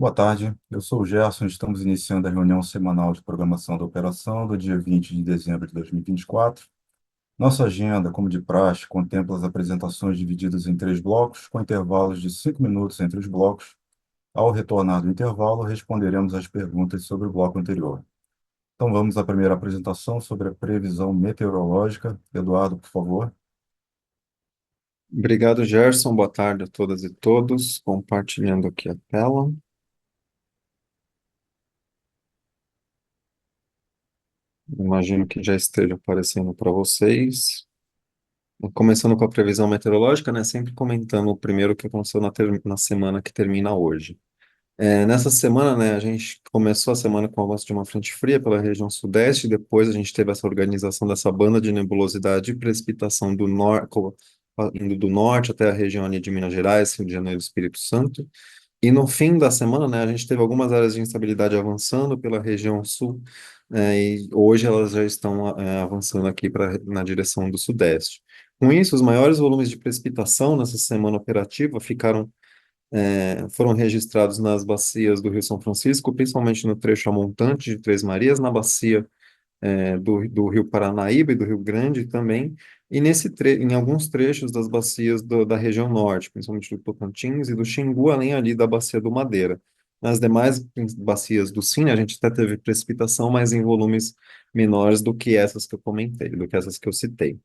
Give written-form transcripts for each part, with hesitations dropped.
Boa tarde, eu sou o Gerson. Estamos iniciando a reunião semanal de programação da operação do dia 20 de dezembro de 2024. Nossa agenda, como de praxe, contempla as apresentações divididas em três blocos, com intervalos de 5 minutos entre os blocos. Ao retornar do intervalo, responderemos às perguntas sobre o bloco anterior. Então vamos à primeira apresentação sobre a previsão meteorológica. Eduardo, por favor. Obrigado, Gerson. Boa tarde a todas e todos. Compartilhando aqui a tela. Imagino que já esteja aparecendo para vocês. Começando com a previsão meteorológica, né? Sempre comentando o primeiro que aconteceu na semana que termina hoje. Nessa semana, né, a gente começou a semana com o avanço de uma frente fria pela região sudeste, depois a gente teve essa organização dessa banda de nebulosidade e precipitação do norte, indo do norte até a região ali de Minas Gerais, Rio de Janeiro e Espírito Santo. E no fim da semana, né, a gente teve algumas áreas de instabilidade avançando pela região sul, e hoje elas já estão avançando aqui na direção do sudeste. Com isso, os maiores volumes de precipitação nessa semana operativa foram registrados nas bacias do Rio São Francisco, principalmente no trecho a montante de Três Marias, na bacia do Rio Paranaíba e do Rio Grande também, e em alguns trechos das bacias da região norte, principalmente do Tocantins e do Xingu, além ali da bacia do Madeira. Nas demais bacias do Sim, a gente até teve precipitação, mas em volumes menores do que essas que eu comentei, do que essas que eu citei.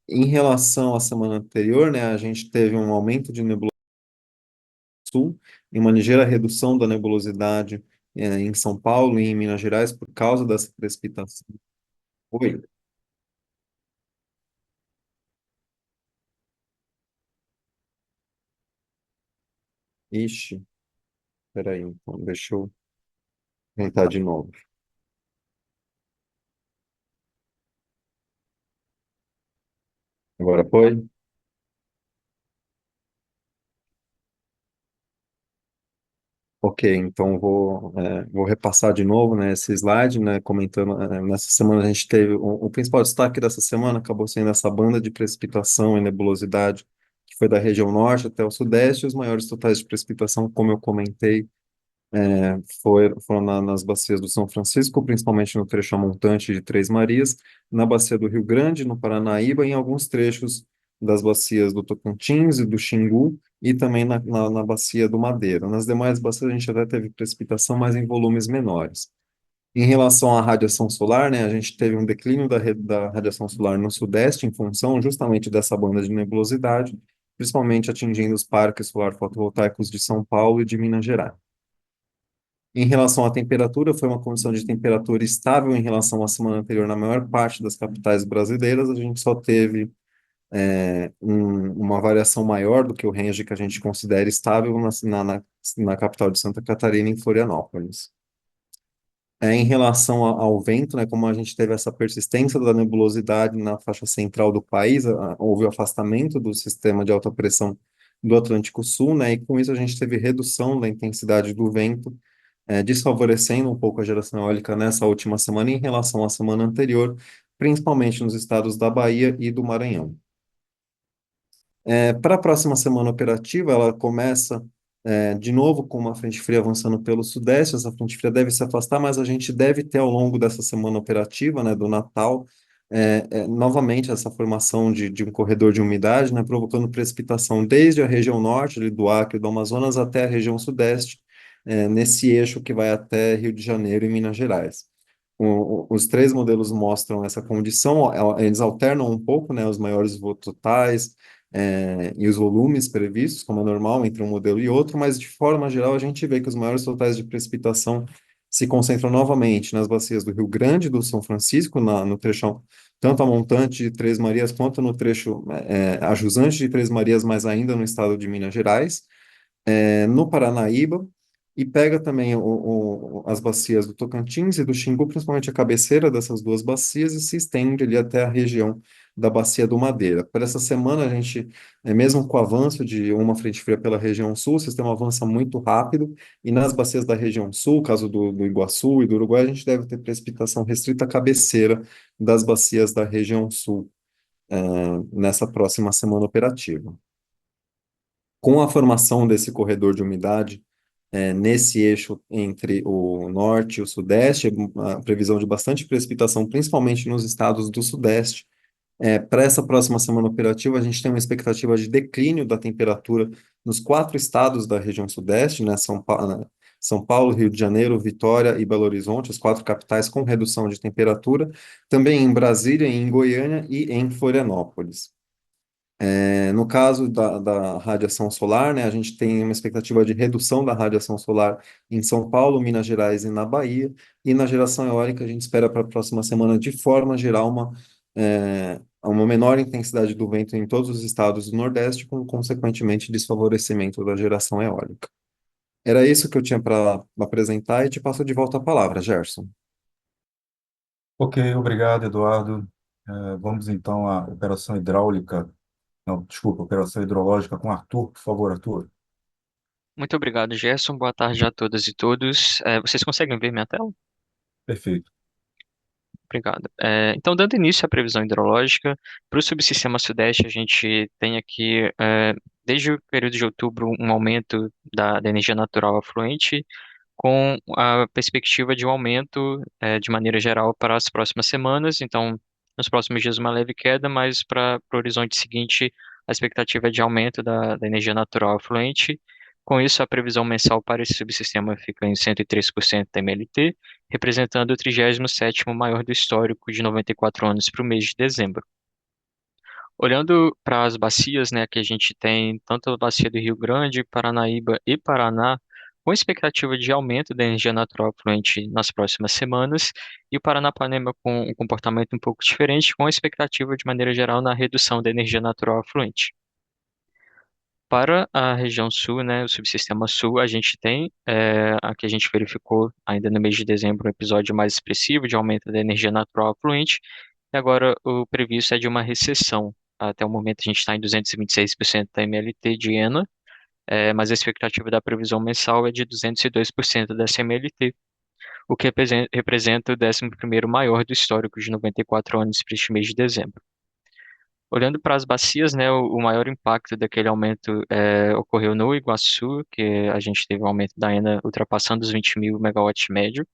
Em relação à semana anterior, né, a gente teve um aumento de nebulosidade sul e uma ligeira redução da nebulosidade em São Paulo e em Minas Gerais por causa dessa precipitação. Oi. Ixi, peraí, então, deixa eu tentar de novo. Agora foi? Ok, então vou repassar de novo, né, esse slide, né, comentando, nessa semana a gente teve, o principal destaque dessa semana acabou sendo essa banda de precipitação e nebulosidade, que foi da região norte até o sudeste, e os maiores totais de precipitação, como eu comentei, foram nas bacias do São Francisco, principalmente no trecho a montante de Três Marias, na bacia do Rio Grande, no Paranaíba, e em alguns trechos das bacias do Tocantins e do Xingu, e também na bacia do Madeira. Nas demais bacias a gente até teve precipitação, mas em volumes menores. Em relação à radiação solar, né, a gente teve um declínio da radiação solar no sudeste, em função justamente dessa banda de nebulosidade, principalmente atingindo os parques solar fotovoltaicos de São Paulo e de Minas Gerais. Em relação à temperatura, foi uma condição de temperatura estável em relação à semana anterior na maior parte das capitais brasileiras. A gente só teve uma variação maior do que o range que a gente considera estável na capital de Santa Catarina, em Florianópolis. Em relação ao vento, né, como a gente teve essa persistência da nebulosidade na faixa central do país, houve o afastamento do sistema de alta pressão do Atlântico Sul, né, e com isso a gente teve redução da intensidade do vento, desfavorecendo um pouco a geração eólica nessa última semana em relação à semana anterior, principalmente nos estados da Bahia e do Maranhão. Para a próxima semana operativa, ela começa de novo com uma frente fria avançando pelo sudeste. Essa frente fria deve se afastar, mas a gente deve ter ao longo dessa semana operativa, né, do Natal, novamente essa formação de um corredor de umidade, né, provocando precipitação desde a região norte, ali do Acre e do Amazonas, até a região sudeste, nesse eixo que vai até Rio de Janeiro e Minas Gerais. Os três modelos mostram essa condição, eles alternam um pouco, né, os maiores votos totais, e os volumes previstos, como é normal, entre um modelo e outro, mas de forma geral a gente vê que os maiores totais de precipitação se concentram novamente nas bacias do Rio Grande, do São Francisco, no trechão tanto a montante de Três Marias quanto no trecho a jusante de Três Marias, mas ainda no estado de Minas Gerais, no Paranaíba, e pega também as bacias do Tocantins e do Xingu, principalmente a cabeceira dessas duas bacias, e se estende ali até a região da Bacia do Madeira. Por essa semana, a gente, mesmo com o avanço de uma frente fria pela região sul, o sistema avança muito rápido, e nas bacias da região sul, caso do Iguaçu e do Uruguai, a gente deve ter precipitação restrita à cabeceira das bacias da região sul, nessa próxima semana operativa. Com a formação desse corredor de umidade nesse eixo entre o norte e o sudeste, a previsão de bastante precipitação, principalmente nos estados do sudeste. Para essa próxima semana operativa, a gente tem uma expectativa de declínio da temperatura nos quatro estados da região sudeste, né? São Paulo, Rio de Janeiro, Vitória e Belo Horizonte, as quatro capitais com redução de temperatura, também em Brasília, em Goiânia e em Florianópolis. No caso da radiação solar, né, a gente tem uma expectativa de redução da radiação solar em São Paulo, Minas Gerais e na Bahia, e na geração eólica a gente espera para a próxima semana, de forma geral, uma menor intensidade do vento em todos os estados do Nordeste, com consequentemente desfavorecimento da geração eólica. Era isso que eu tinha para apresentar e te passo de volta a palavra, Gerson. Ok, obrigado, Eduardo. Vamos então à operação hidráulica. Não, desculpa, operação hidrológica com Arthur, por favor, Arthur. Muito obrigado, Gerson. Boa tarde a todas e todos. Vocês conseguem ver minha tela? Perfeito. Obrigado. Então, dando início à previsão hidrológica, para o subsistema Sudeste, a gente tem aqui, desde o período de outubro, um aumento da energia natural afluente, com a perspectiva de um aumento, de maneira geral, para as próximas semanas. Então, nos próximos dias, uma leve queda, mas para o horizonte seguinte, a expectativa é de aumento da energia natural afluente. Com isso, a previsão mensal para esse subsistema fica em 103% da MLT, representando o 37º maior do histórico de 94 anos para o mês de dezembro. Olhando para as bacias, né, que a gente tem tanto a bacia do Rio Grande, Paranaíba e Paraná, com expectativa de aumento da energia natural fluente nas próximas semanas, e o Paranapanema com um comportamento um pouco diferente, com expectativa de maneira geral na redução da energia natural fluente. Para a região sul, né, o subsistema sul, a gente tem, aqui a gente verificou ainda no mês de dezembro um episódio mais expressivo de aumento da energia natural fluente, e agora o previsto é de uma recessão. Até o momento a gente está em 226% da MLT de ENA, mas a expectativa da previsão mensal é de 202% dessa MLT, o que representa o 11º maior do histórico de 94 anos para este mês de dezembro. Olhando para as bacias, né, o maior impacto daquele aumento ocorreu no Iguaçu, que a gente teve um aumento da ENA ultrapassando os 20 mil megawatts médio.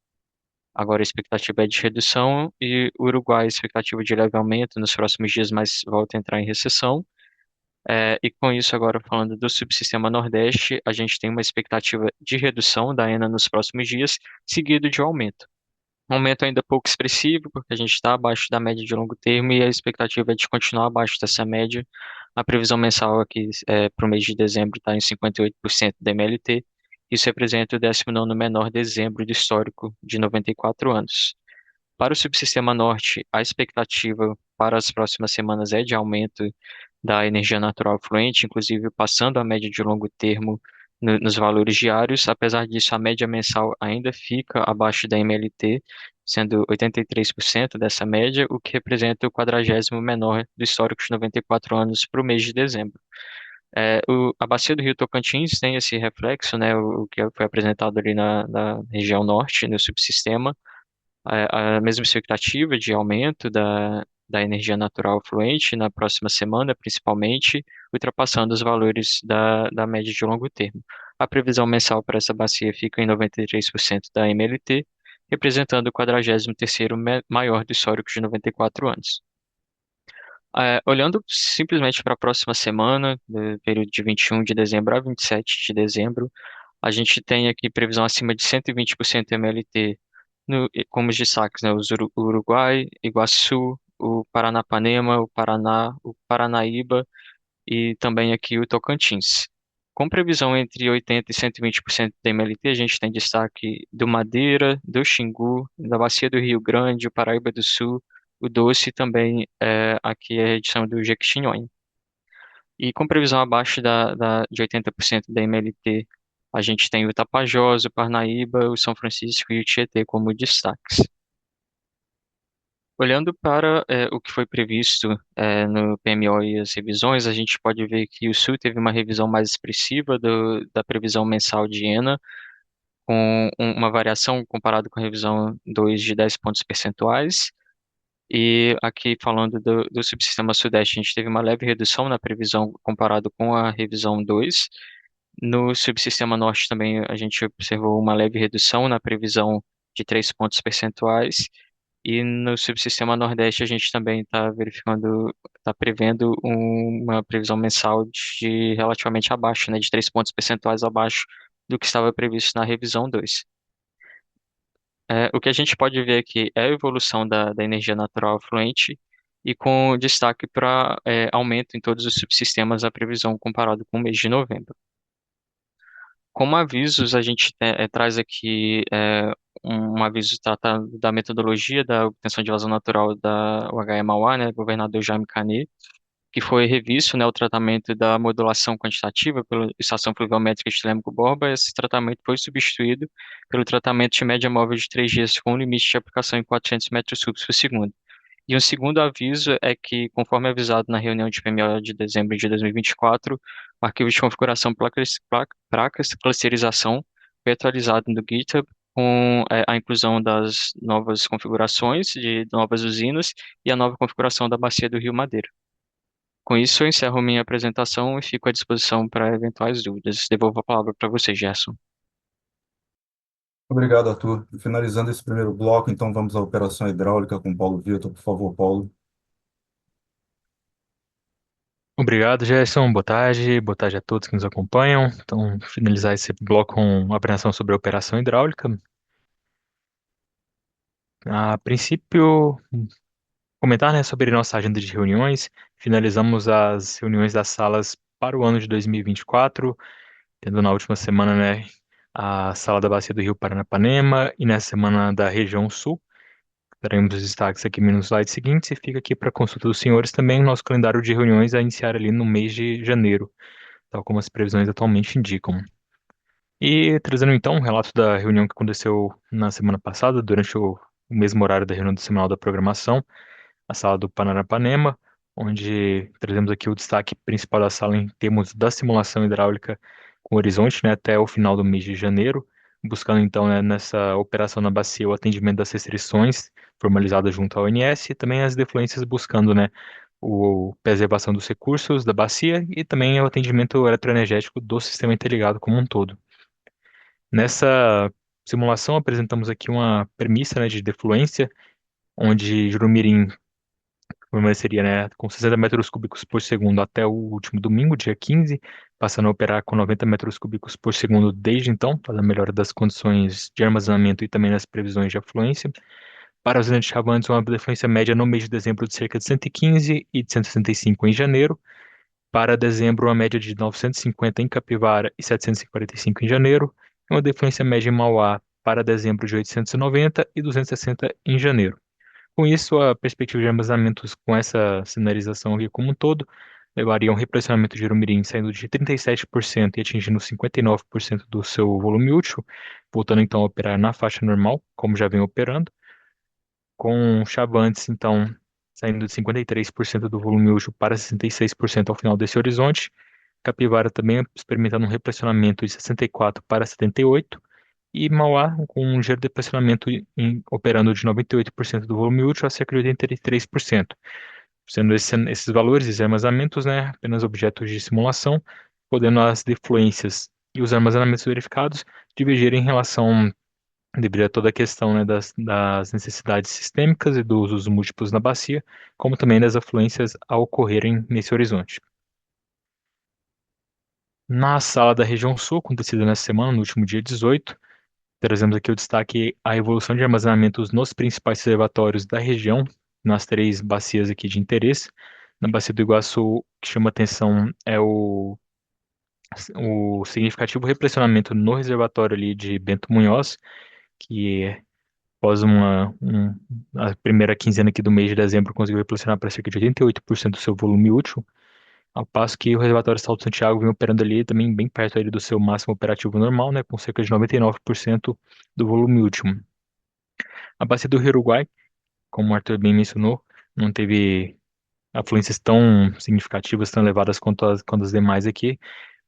Agora a expectativa é de redução e o Uruguai, a expectativa de leve aumento nos próximos dias, mas volta a entrar em recessão. E com isso, agora falando do subsistema Nordeste, a gente tem uma expectativa de redução da ENA nos próximos dias, seguido de um aumento. Um aumento ainda pouco expressivo, porque a gente está abaixo da média de longo termo e a expectativa é de continuar abaixo dessa média. A previsão mensal aqui para o mês de dezembro está em 58% da MLT. Isso representa o 19º menor dezembro do histórico de 94 anos. Para o subsistema norte, a expectativa para as próximas semanas é de aumento da energia natural fluente, inclusive passando a média de longo termo nos valores diários. Apesar disso, a média mensal ainda fica abaixo da MLT, sendo 83% dessa média, o que representa o 40º menor do histórico de 94 anos para o mês de dezembro. A bacia do Rio Tocantins tem esse reflexo, né, o que foi apresentado ali na região norte, no subsistema, a mesma expectativa de aumento da energia natural fluente na próxima semana, principalmente, ultrapassando os valores da média de longo termo. A previsão mensal para essa bacia fica em 93% da MLT, representando o 43º maior do histórico de 94 anos. Olhando simplesmente para a próxima semana, do período de 21 de dezembro a 27 de dezembro, a gente tem aqui previsão acima de 120% MLT como os destaques, né, o Uruguai, Iguaçu, o Paranapanema, o Paraná, o Paranaíba e também aqui o Tocantins. Com previsão entre 80% e 120% da MLT, a gente tem destaque do Madeira, do Xingu, da Bacia do Rio Grande, o Paraíba do Sul, o Doce e também aqui a edição do Jequitinhonha. E com previsão abaixo de 80% da MLT, a gente tem o Tapajós, o Parnaíba, o São Francisco e o Tietê como destaques. Olhando para o que foi previsto no PMO e as revisões, a gente pode ver que o Sul teve uma revisão mais expressiva da previsão mensal de ENA, com uma variação comparado com a revisão 2 de 10 pontos percentuais. E aqui falando do subsistema Sudeste, a gente teve uma leve redução na previsão comparado com a revisão 2, No subsistema norte também a gente observou uma leve redução na previsão de 3 pontos percentuais. E no subsistema nordeste a gente também está verificando, está prevendo uma previsão mensal de relativamente abaixo, né, de 3 pontos percentuais abaixo do que estava previsto na revisão 2. O que a gente pode ver aqui é a evolução da energia natural fluente e com destaque para aumento em todos os subsistemas a previsão comparado com o mês de novembro. Como avisos, a gente traz aqui um aviso tratando da metodologia da obtenção de vazão natural da UHE Mauá, né, governador Jaime Canet, que foi revisto, né, o tratamento da modulação quantitativa pela estação pluviométrica de Telêmaco-Borba. Esse tratamento foi substituído pelo tratamento de média móvel de 3 dias com limite de aplicação em 400 metros cúbicos por segundo. E um segundo aviso é que, conforme avisado na reunião de PMO de dezembro de 2024, o arquivo de configuração placas clusterização foi atualizado no GitHub com a inclusão das novas configurações de novas usinas e a nova configuração da bacia do Rio Madeira. Com isso, eu encerro minha apresentação e fico à disposição para eventuais dúvidas. Devolvo a palavra para você, Gerson. Obrigado, Arthur. Finalizando esse primeiro bloco, então vamos à operação hidráulica com Paulo Vitor. Por favor, Paulo. Obrigado, Gerson. Boa tarde. Boa tarde a todos que nos acompanham. Então, finalizar esse bloco com uma apresentação sobre a operação hidráulica. A princípio, comentar, né, sobre nossa agenda de reuniões. Finalizamos as reuniões das salas para o ano de 2024, tendo na última semana, né, a sala da Bacia do Rio Paranapanema e nessa semana da região sul. Teremos os destaques aqui nos slides seguintes e fica aqui para consulta dos senhores também o nosso calendário de reuniões a iniciar ali no mês de janeiro, tal como as previsões atualmente indicam. E trazendo então um relato da reunião que aconteceu na semana passada, durante o mesmo horário da reunião semanal da programação, a sala do Paranapanema, onde trazemos aqui o destaque principal da sala em termos da simulação hidráulica com horizonte, né, até o final do mês de janeiro, buscando então, né, nessa operação na bacia o atendimento das restrições formalizadas junto à ONS e também as defluências buscando, né, preservação dos recursos da bacia e também o atendimento eletroenergético do sistema interligado como um todo. Nessa simulação apresentamos aqui uma premissa, né, de defluência, onde Jurumirim permaneceria, né, com 60 metros cúbicos por segundo até o último domingo, dia 15, passando a operar com 90 metros cúbicos por segundo desde então, para a melhora das condições de armazenamento e também nas previsões de afluência. Para a usina de Chavantes, uma defluência média no mês de dezembro de cerca de 115 e de 165 em janeiro. Para dezembro, uma média de 950 em Capivara e 745 em janeiro. E uma defluência média em Mauá para dezembro de 890 e 260 em janeiro. Com isso, a perspectiva de armazenamentos com essa sinalização aqui como um todo levaria a um repressionamento de Irumirim saindo de 37% e atingindo 59% do seu volume útil, voltando então a operar na faixa normal, como já vem operando, com Chavantes, então, saindo de 53% do volume útil para 66% ao final desse horizonte, Capivara também experimentando um repressionamento de 64 para 78, e Mauá com um ligeiro depressionamento operando de 98% do volume útil a cerca de 83%, sendo esses valores, esses armazenamentos, né, apenas objetos de simulação, podendo as defluências e os armazenamentos verificados divergirem em relação, devido a toda a questão, né, das necessidades sistêmicas e dos usos múltiplos na bacia, como também das afluências a ocorrerem nesse horizonte. Na sala da região sul, acontecida nessa semana, no último dia 18, trazemos aqui o destaque a evolução de armazenamentos nos principais reservatórios da região, nas três bacias aqui de interesse. Na bacia do Iguaçu, o que chama atenção é o significativo repressionamento no reservatório ali de Bento Munhoz, que após a primeira quinzena aqui do mês de dezembro conseguiu repressionar para cerca de 88% do seu volume útil, ao passo que o reservatório Salto Santiago vem operando ali também bem perto ali do seu máximo operativo normal, né, com cerca de 99% do volume útil. A bacia do Rio Uruguai, como o Arthur bem mencionou, não teve afluências tão significativas, tão elevadas quanto as demais aqui.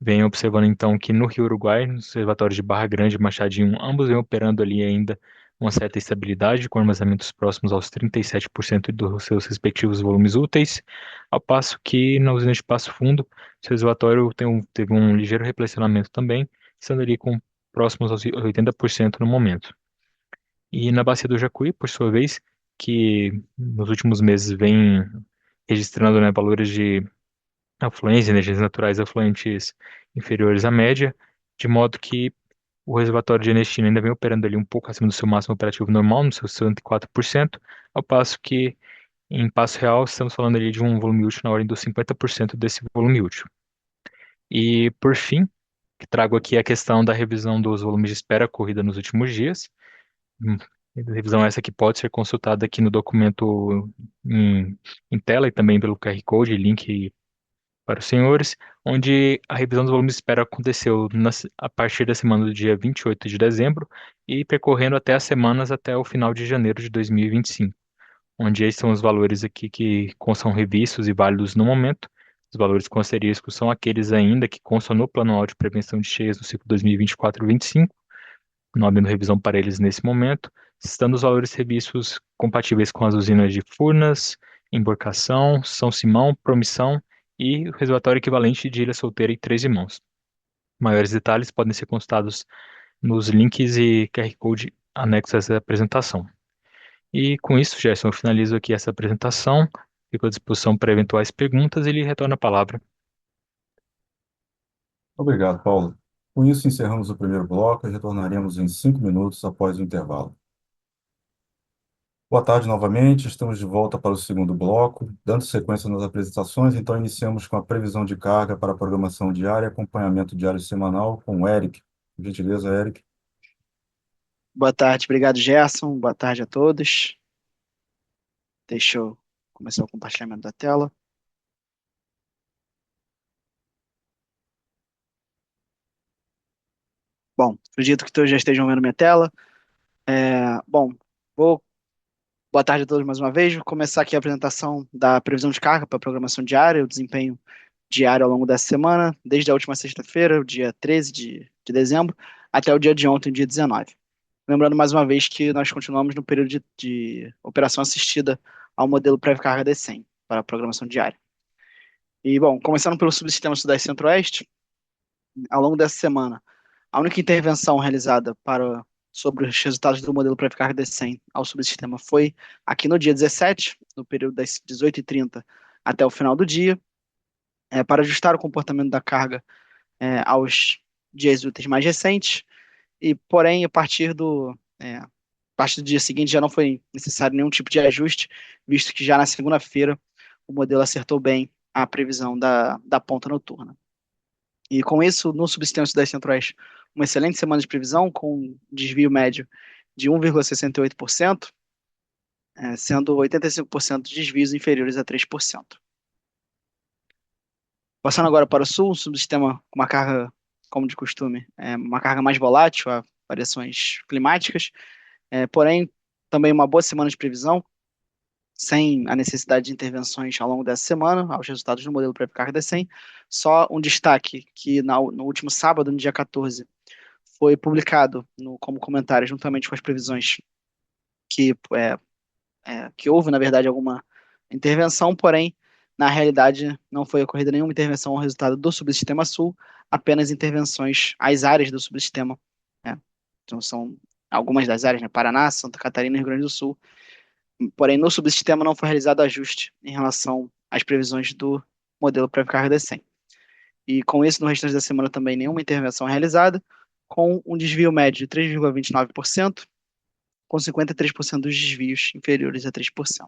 Vem observando então que no Rio Uruguai, nos reservatórios de Barra Grande e Machadinho, ambos vêm operando ali ainda uma certa estabilidade, com armazenamentos próximos aos 37% dos seus respectivos volumes úteis, ao passo que na usina de Passo Fundo, seu reservatório teve um ligeiro repressionamento também, estando ali com próximos aos 80% no momento. E na bacia do Jacuí, por sua vez, que nos últimos meses vem registrando, né, valores de afluência, energias naturais afluentes inferiores à média, de modo que o reservatório de Ernestina ainda vem operando ali um pouco acima do seu máximo operativo normal, no seu 104%, ao passo que em Passo Real estamos falando ali de um volume útil na ordem dos 50% desse volume útil. E por fim, trago aqui a questão da revisão dos volumes de espera ocorrida nos últimos dias. Hum, Revisão essa que pode ser consultada aqui no documento em tela e também pelo QR Code, link para os senhores, onde a revisão dos volumes de espera aconteceu a partir da semana do dia 28 de dezembro e percorrendo até as semanas até o final de janeiro de 2025, onde esses são os valores aqui que constam revistos e válidos no momento. Os valores com asterisco são aqueles ainda que constam no Plano Anual de Prevenção de Cheias do ciclo 2024-25, não havendo revisão para eles nesse momento, estando os valores revistos compatíveis com as usinas de Furnas, Emborcação, São Simão, Promissão e o reservatório equivalente de Ilha Solteira e Três Irmãos. Maiores detalhes podem ser consultados nos links e QR Code anexos a essa apresentação. E com isso, Gerson, eu finalizo aqui essa apresentação, fico à disposição para eventuais perguntas e lhe retorno a palavra. Obrigado, Paulo. Com isso, encerramos o primeiro bloco e retornaremos em 5 minutos após o intervalo. Boa tarde novamente, estamos de volta para o segundo bloco. Dando sequência nas apresentações, então iniciamos com a previsão de carga para a programação diária e acompanhamento diário e semanal com o Eric. Por gentileza, Eric. Boa tarde, obrigado, Gerson. Boa tarde a todos. Deixa eu começar o compartilhamento da tela. Bom, acredito que todos já estejam vendo minha tela. Bom, boa tarde a todos mais uma vez. Vou começar aqui a apresentação da previsão de carga para a programação diária, o desempenho diário ao longo dessa semana, desde a última sexta-feira, o dia 13 de dezembro, até o dia de ontem, dia 19. Lembrando mais uma vez que nós continuamos no período de operação assistida ao modelo pré-carga D100 para a programação diária. E, bom, começando pelo subsistema Sudeste e Centro-Oeste, ao longo dessa semana, a única intervenção realizada sobre os resultados do modelo pré-carga D100 ao subsistema foi aqui no dia 17, no período das 18h30 até o final do dia, para ajustar o comportamento da carga aos dias úteis mais recentes, e, porém, a partir do dia seguinte já não foi necessário nenhum tipo de ajuste, visto que já na segunda-feira o modelo acertou bem a previsão da ponta noturna. E com isso, no subsistema Sudeste Centro-Oeste, uma excelente semana de previsão, com desvio médio de 1,68%, sendo 85% de desvios inferiores a 3%. Passando agora para o Sul, um subsistema com uma carga, como de costume, uma carga mais volátil a variações climáticas, porém, também uma boa semana de previsão, sem a necessidade de intervenções ao longo dessa semana, aos resultados do modelo pré-carga D100. Só um destaque que no último sábado, no dia 14, foi publicado como comentário, juntamente com as previsões que houve, na verdade, alguma intervenção, porém, na realidade, não foi ocorrida nenhuma intervenção ao resultado do subsistema Sul, apenas intervenções às áreas do subsistema. Então, são algumas das áreas, Paraná, Santa Catarina e Rio Grande do Sul. Porém, no subsistema não foi realizado ajuste em relação às previsões do modelo pré-carga D100. E com isso, no restante da semana também nenhuma intervenção realizada, com um desvio médio de 3,29%, com 53% dos desvios inferiores a 3%.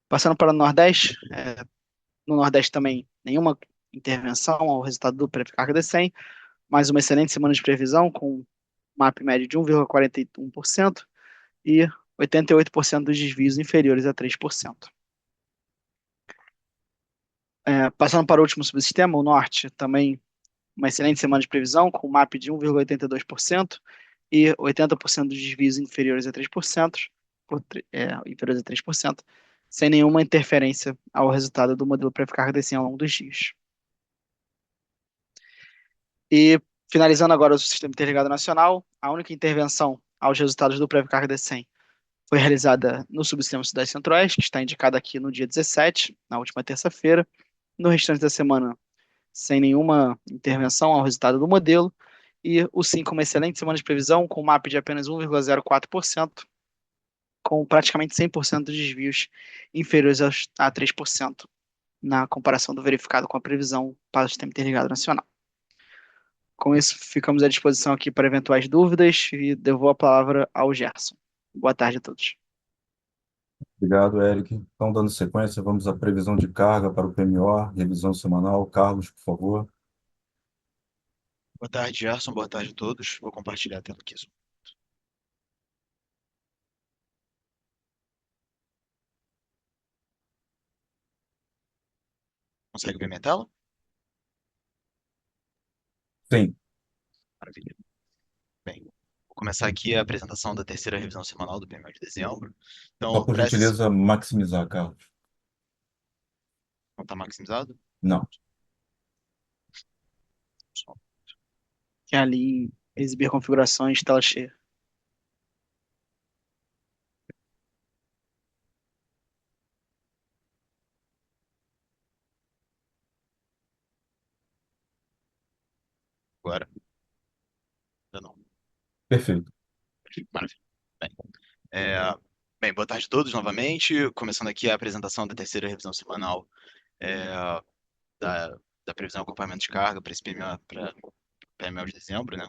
Passando para o Nordeste, no Nordeste também nenhuma intervenção ao resultado do pré-carga D100, mas uma excelente semana de previsão, com MAP médio de 1,41% e 88% dos desvios inferiores a 3%. Passando para o último subsistema, o Norte, também uma excelente semana de previsão, com MAP de 1,82% e 80% dos desvios inferiores a 3%, inferiores a 3%, sem nenhuma interferência ao resultado do modelo pré-carga D100 ao longo dos dias. E finalizando agora o Sistema Interligado Nacional, a única intervenção aos resultados do Prévio Carga D100 foi realizada no subsistema Sudeste Centro-Oeste, que está indicado aqui no dia 17, na última terça-feira. No restante da semana, sem nenhuma intervenção ao resultado do modelo. E o 5, uma excelente semana de previsão, com um MAP de apenas 1,04%, com praticamente 100% dos desvios inferiores a 3%, na comparação do verificado com a previsão para o Sistema Interligado Nacional. Com isso, ficamos à disposição aqui para eventuais dúvidas e devolvo a palavra ao Gerson. Boa tarde a todos. Obrigado, Eric. Então, dando sequência, vamos à previsão de carga para o PMO, revisão semanal. Carlos, por favor. Boa tarde, Gerson. Boa tarde a todos. Vou compartilhar a tela aqui. Consegue ver minha tela? Sim, Maravilha. Bem, vou começar aqui a apresentação da terceira revisão semanal do PMO de dezembro. só Então, por gentileza, maximizar, Carlos. não está maximizado? Não. Que é ali exibir configurações, tela cheia. Agora? Ainda não. Perfeito. Maravilha. Bem, é, bem, boa tarde a todos novamente. Começando aqui a apresentação da terceira revisão semanal é, da, da previsão de acompanhamento de carga para esse PMO, para PMO de dezembro, né?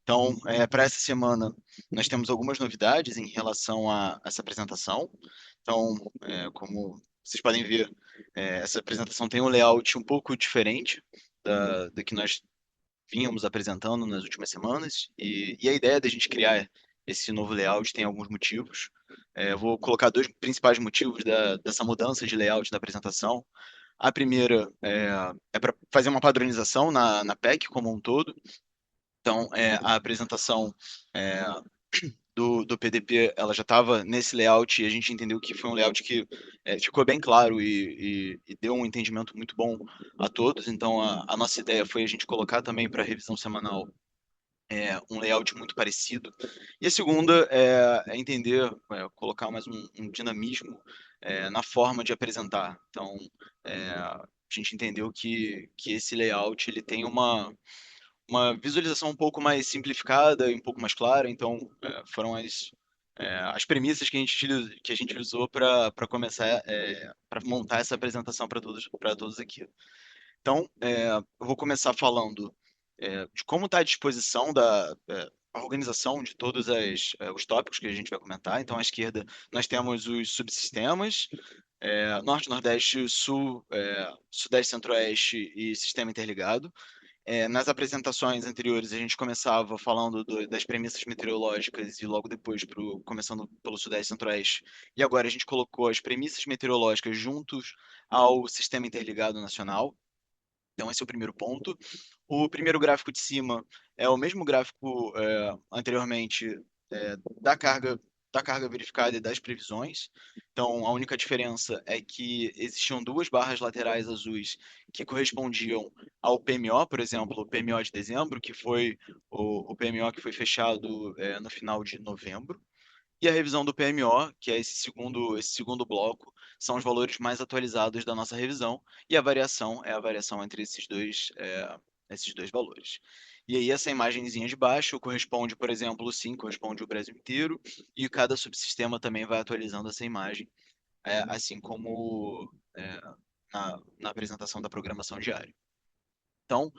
Então, para essa semana, nós temos algumas novidades em relação a essa apresentação. Então, como vocês podem ver, essa apresentação tem um layout um pouco diferente da que nós vínhamos apresentando nas últimas semanas. E a ideia da gente criar esse novo layout tem alguns motivos. Eu vou colocar dois principais motivos dessa mudança de layout da apresentação. A primeira é para fazer uma padronização na PEC como um todo. Então, a apresentação é, do PDP, ela já estava nesse layout e a gente entendeu que foi um layout que ficou bem claro e deu um entendimento muito bom a todos. Então, a nossa ideia foi a gente colocar também para a revisão semanal um layout muito parecido. E a segunda é entender, colocar mais um dinamismo na forma de apresentar. Então, a gente entendeu que esse layout ele tem uma visualização um pouco mais simplificada e um pouco mais clara. Então, foram as premissas que a gente usou para começar, para montar essa apresentação para todos aqui. Então, eu vou começar falando de como está a disposição a organização de todos os tópicos que a gente vai comentar. Então, à esquerda, nós temos os subsistemas, Norte, Nordeste, Sul, Sudeste, Centro-Oeste e Sistema Interligado. Nas apresentações anteriores, a gente começava falando das premissas meteorológicas e logo depois, começando pelo Sudeste e Centro-Oeste. E agora a gente colocou as premissas meteorológicas juntos ao Sistema Interligado Nacional. Então, esse é o primeiro ponto. O primeiro gráfico de cima é o mesmo gráfico anteriormente da carga verificada e das previsões. Então, a única diferença é que existiam duas barras laterais azuis que correspondiam ao PMO, por exemplo, o PMO de dezembro, que foi o PMO que foi fechado no final de novembro. E a revisão do PMO, que é esse segundo bloco, são os valores mais atualizados da nossa revisão, e a variação é a variação entre esses dois valores. E aí essa imagenzinha de baixo corresponde, por exemplo, sim, corresponde ao Brasil inteiro, e cada subsistema também vai atualizando essa imagem, assim como na apresentação da programação diária. Então,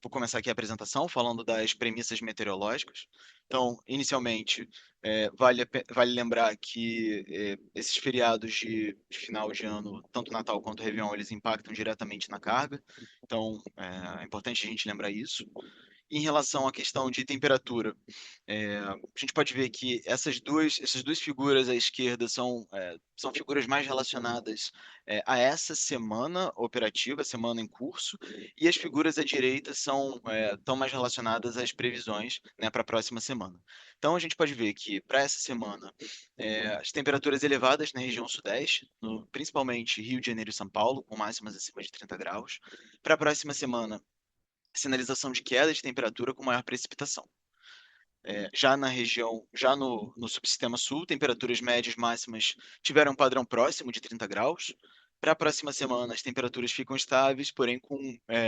vou começar aqui a apresentação falando das premissas meteorológicas. Então, inicialmente, vale lembrar que esses feriados de final de ano, tanto Natal quanto Réveillon, eles impactam diretamente na carga. Então, é importante a gente lembrar isso. Em relação à questão de temperatura, a gente pode ver que essas duas figuras à esquerda são figuras mais relacionadas a essa semana operativa, semana em curso, e as figuras à direita estão mais relacionadas às previsões, né, para a próxima semana. Então, a gente pode ver que para essa semana, as temperaturas elevadas na região sudeste, principalmente Rio de Janeiro e São Paulo, com máximas acima de 30 graus. Para a próxima semana, sinalização de queda de temperatura com maior precipitação. já na região, já no subsistema sul, temperaturas médias máximas tiveram um padrão próximo de 30 graus. Para a próxima semana, as temperaturas ficam estáveis, porém com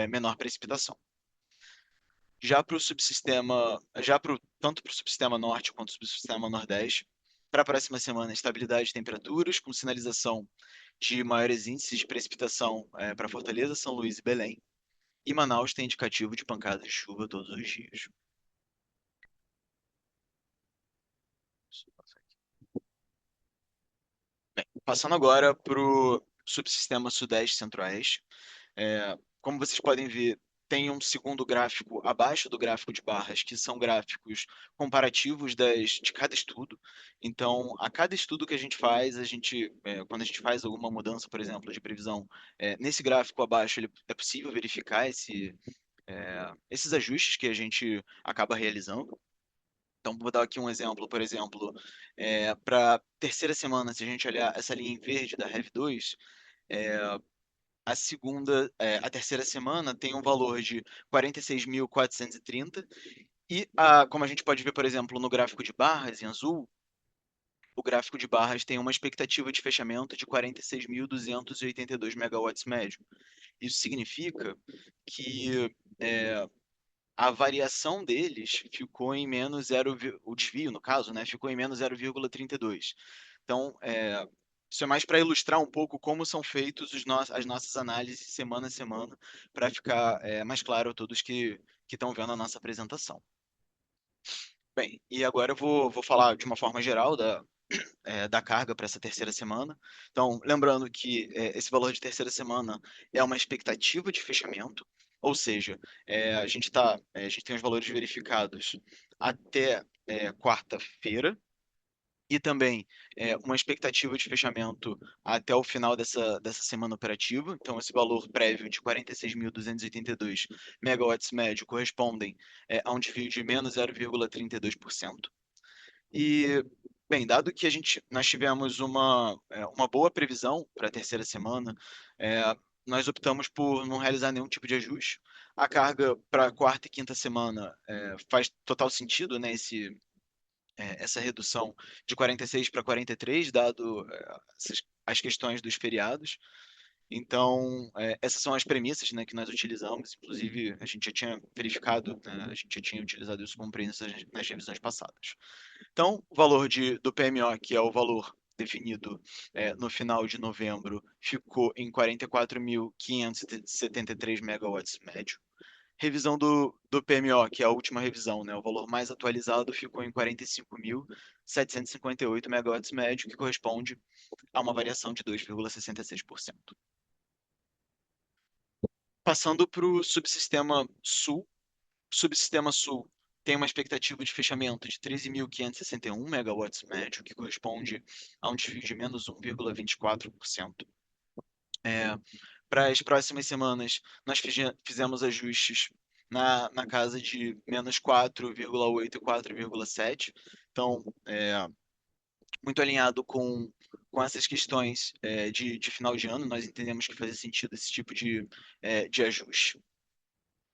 menor precipitação. Já para o subsistema, tanto para o subsistema norte quanto para o subsistema nordeste, para a próxima semana, estabilidade de temperaturas, com sinalização de maiores índices de precipitação para Fortaleza, São Luís e Belém. E Manaus tem indicativo de pancadas de chuva todos os dias. Bem, passando agora para o subsistema Sudeste e Centro-Oeste. Como vocês podem ver, tem um segundo gráfico abaixo do gráfico de barras, que são gráficos comparativos de cada estudo. Então, a cada estudo que a gente faz, quando a gente faz alguma mudança, por exemplo, de previsão, nesse gráfico abaixo é possível verificar esses ajustes que a gente acaba realizando. Então, vou dar aqui um exemplo, por exemplo, para a terceira semana, se a gente olhar essa linha em verde da REV2, a terceira semana tem um valor de 46.430 como a gente pode ver, por exemplo, no gráfico de barras em azul, o gráfico de barras tem uma expectativa de fechamento de 46.282 megawatts médio. Isso significa que a variação deles ficou em menos o desvio, no caso, né, ficou em menos 0,32. Então, isso é mais para ilustrar um pouco como são feitos as nossas análises semana a semana, para ficar mais claro a todos que estão vendo a nossa apresentação. Bem, e agora eu vou falar de uma forma geral da carga para essa terceira semana. Então, lembrando que esse valor de terceira semana é uma expectativa de fechamento, ou seja, a gente tem os valores verificados até quarta-feira, e também uma expectativa de fechamento até o final dessa semana operativa. Então, esse valor prévio de 46.282 megawatts médio correspondem a um desvio de menos 0,32%. E, bem, dado que nós tivemos uma boa previsão para a terceira semana, nós optamos por não realizar nenhum tipo de ajuste. A carga para a quarta e quinta semana faz total sentido, né, essa redução de 46 para 43, dado as questões dos feriados. Então, essas são as premissas, né, que nós utilizamos. Inclusive, a gente já tinha verificado, né, a gente já tinha utilizado isso como premissa nas revisões passadas. Então, o valor do PMO, que é o valor definido no final de novembro, ficou em 44.573 megawatts médio. Revisão do PMO, que é a última revisão, né, o valor mais atualizado ficou em 45.758 megawatts médio, que corresponde a uma variação de 2,66%. Passando para o subsistema sul. O subsistema sul tem uma expectativa de fechamento de 13.561 megawatts médio, que corresponde a um desvio de menos 1,24%. Para as próximas semanas, nós fizemos ajustes na casa de menos 4,8 e 4,7. Então, muito alinhado com essas questões de final de ano, nós entendemos que fazia sentido esse tipo de ajuste.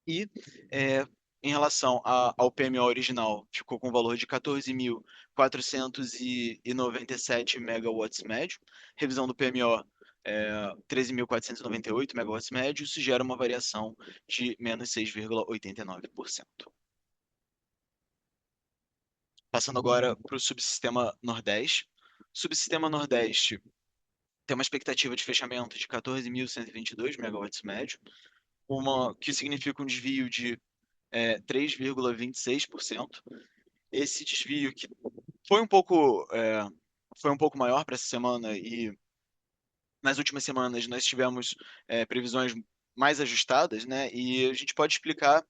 E em relação ao PMO original, ficou com o valor de 14.497 megawatts médio. Revisão do PMO, 13.498 megawatts médio. Isso gera uma variação de menos 6,89%. Passando agora para o subsistema Nordeste. O subsistema Nordeste tem uma expectativa de fechamento de 14.122 megawatts médio, que significa um desvio de 3,26%. Esse desvio que foi um pouco maior para essa semana, e nas últimas semanas nós tivemos previsões mais ajustadas, né? E a gente pode explicar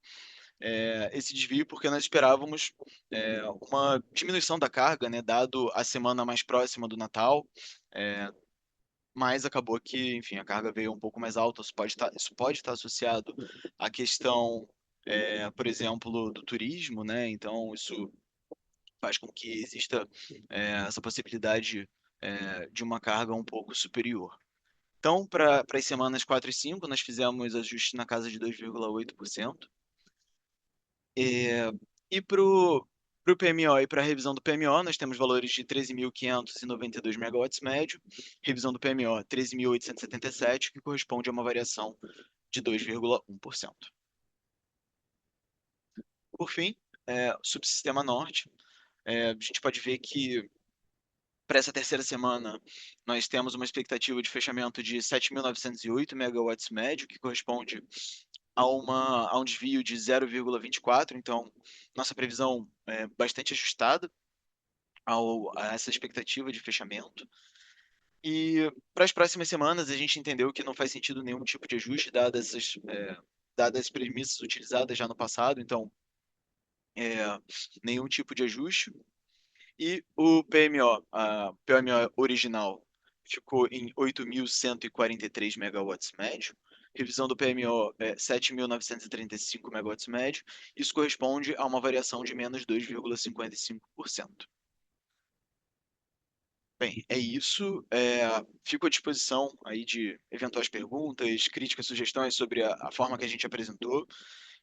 esse desvio porque nós esperávamos uma diminuição da carga, né? Dado a semana mais próxima do Natal, mas acabou que, enfim, a carga veio um pouco mais alta. Isso pode estar associado à questão, por exemplo, do turismo, né? Então, isso faz com que exista essa possibilidade de uma carga um pouco superior. Então, para as semanas 4 e 5, nós fizemos ajustes na casa de 2,8%. E para Para o PMO e para a revisão do PMO, nós temos valores de 13.592 megawatts médio, revisão do PMO 13.877, que corresponde a uma variação de 2,1%. Por fim, subsistema norte, a gente pode ver que para essa terceira semana nós temos uma expectativa de fechamento de 7.908 megawatts médio, que corresponde a um desvio de 0,24, então nossa previsão é bastante ajustada a essa expectativa de fechamento. E para as próximas semanas a gente entendeu que não faz sentido nenhum tipo de ajuste, dadas as premissas utilizadas já no passado, então nenhum tipo de ajuste. E o PMO original ficou em 8.143 megawatts médio. Revisão do PMO é 7.935 megawatts médio. Isso corresponde a uma variação de menos 2,55%. Bem, é isso. Fico à disposição aí de eventuais perguntas, críticas, sugestões sobre a forma que a gente apresentou.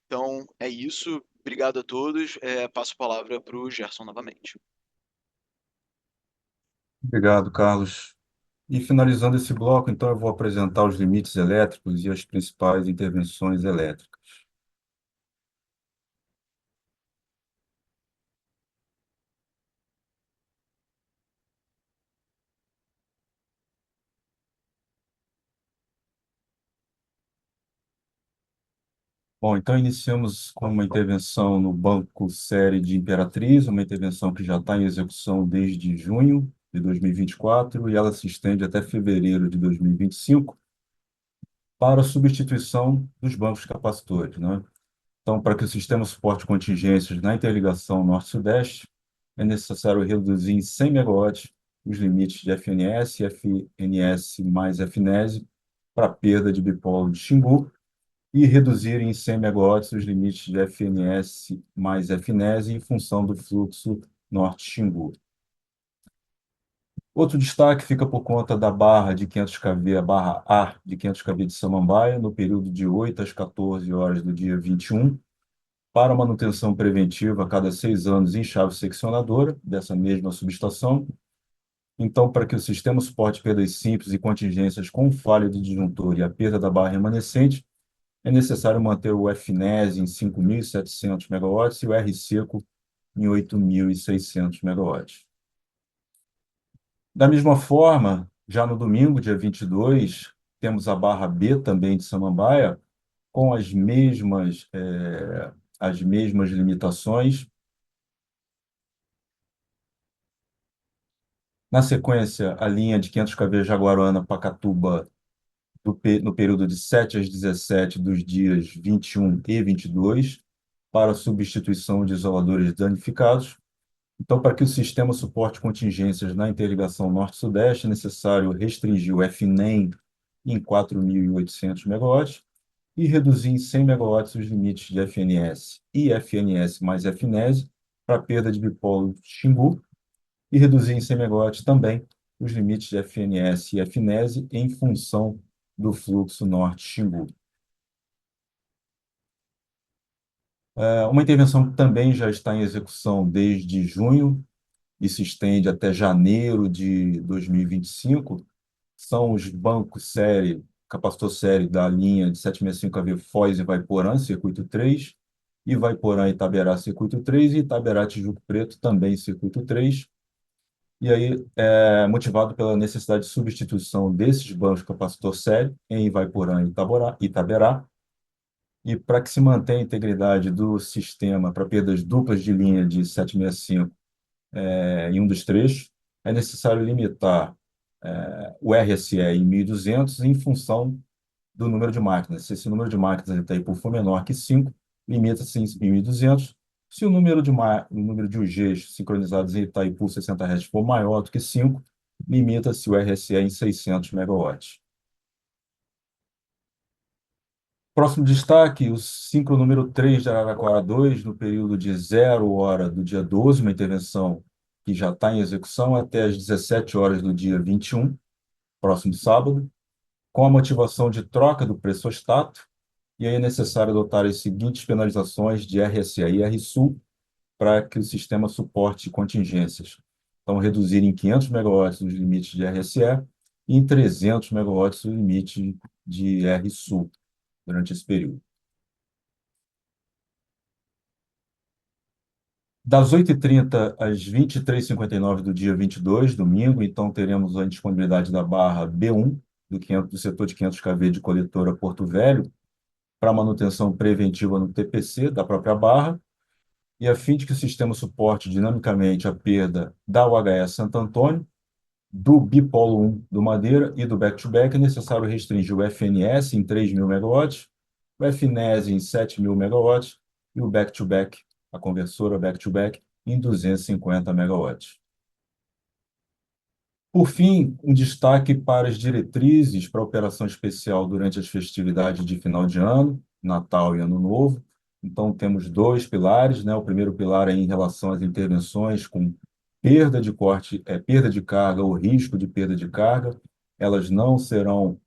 Então, é isso. Obrigado a todos. Passo a palavra para o Gerson novamente. Obrigado, Carlos. E finalizando esse bloco, então, eu vou apresentar os limites elétricos e as principais intervenções elétricas. Bom, então iniciamos com uma intervenção no Banco Série de Imperatriz, uma intervenção que já está em execução desde junho de 2024 e ela se estende até fevereiro de 2025 para a substituição dos bancos capacitores, né? Então, para que o sistema suporte contingências na interligação Norte-Sudeste, é necessário reduzir em 100 megawatts os limites de FNS, FNS mais FNES para perda de bipolo de Xingu e reduzir em 100 megawatts os limites de FNS mais FNES em função do fluxo Norte-Xingu. Outro destaque fica por conta da barra de 500 kV, a barra A de 500 kV de Samambaia, no período de 8 às 14 horas do dia 21, para manutenção preventiva a cada 6 anos em chave seccionadora dessa mesma subestação. Então, para que o sistema suporte perdas simples e contingências com falha de disjuntor e a perda da barra remanescente, é necessário manter o FNES em 5.700 megawatts e o R seco em 8.600 megawatts. Da mesma forma, já no domingo, dia 22, temos a barra B também de Samambaia, com as mesmas limitações. Na sequência, a linha de 500 kV Jaguaruna-Pacatuba, no período de 7 às 17 dos dias 21 e 22, para substituição de isoladores danificados. Então, para que o sistema suporte contingências na interligação Norte-Sudeste, é necessário restringir o FNEM em 4.800 megawatts e reduzir em 100 megawatts os limites de FNS e FNS mais FNES para perda de bipolo Xingu e reduzir em 100 megawatts também os limites de FNS e FNES em função do fluxo Norte-Xingu. Uma intervenção que também já está em execução desde junho e se estende até janeiro de 2025, são os bancos série, capacitor série da linha de 765 kV Foz e Vaiporã, circuito 3, e Vaiporã e Itaberá, circuito 3, e Itaberá Tijuco Preto, também circuito 3. E aí, motivado pela necessidade de substituição desses bancos capacitor série em Vaiporã e Itaberá, e para que se mantenha a integridade do sistema para perdas duplas de linha de 765 em um dos trechos, é necessário limitar o RSE em 1.200 em função do número de máquinas. Se esse número de máquinas de Itaipu for menor que 5, limita-se em 1.200. Se o número de UGs sincronizados em Itaipu 60 Hz for maior do que 5, limita-se o RSE em 600 megawatts. Próximo destaque, o ciclo número 3 de Araraquara 2, no período de 0 hora do dia 12, uma intervenção que já está em execução até as 17 horas do dia 21, próximo sábado, com a motivação de troca do pressostato, e aí é necessário adotar as seguintes penalizações de RSA e RSU para que o sistema suporte contingências. Então, reduzir em 500 megawatts os limites de RSE e em 300 megawatts o limite de RSU durante esse período. Das 8h30 às 23h59 do dia 22, domingo, então teremos a disponibilidade da barra B1 do setor de 500 kV de coletora Porto Velho para manutenção preventiva no TPC da própria barra, e a fim de que o sistema suporte dinamicamente a perda da UHS Santo Antônio, do Bipolo 1 do Madeira e do back-to-back, é necessário restringir o FNS em 3.000 megawatts, o FNES em 7.000 megawatts e o back-to-back, a conversora back-to-back, em 250 megawatts. Por fim, um destaque para as diretrizes para a operação especial durante as festividades de final de ano, Natal e Ano Novo. Então, temos dois pilares, né? O primeiro pilar é em relação às intervenções com perda de carga ou risco de perda de carga. Elas não serão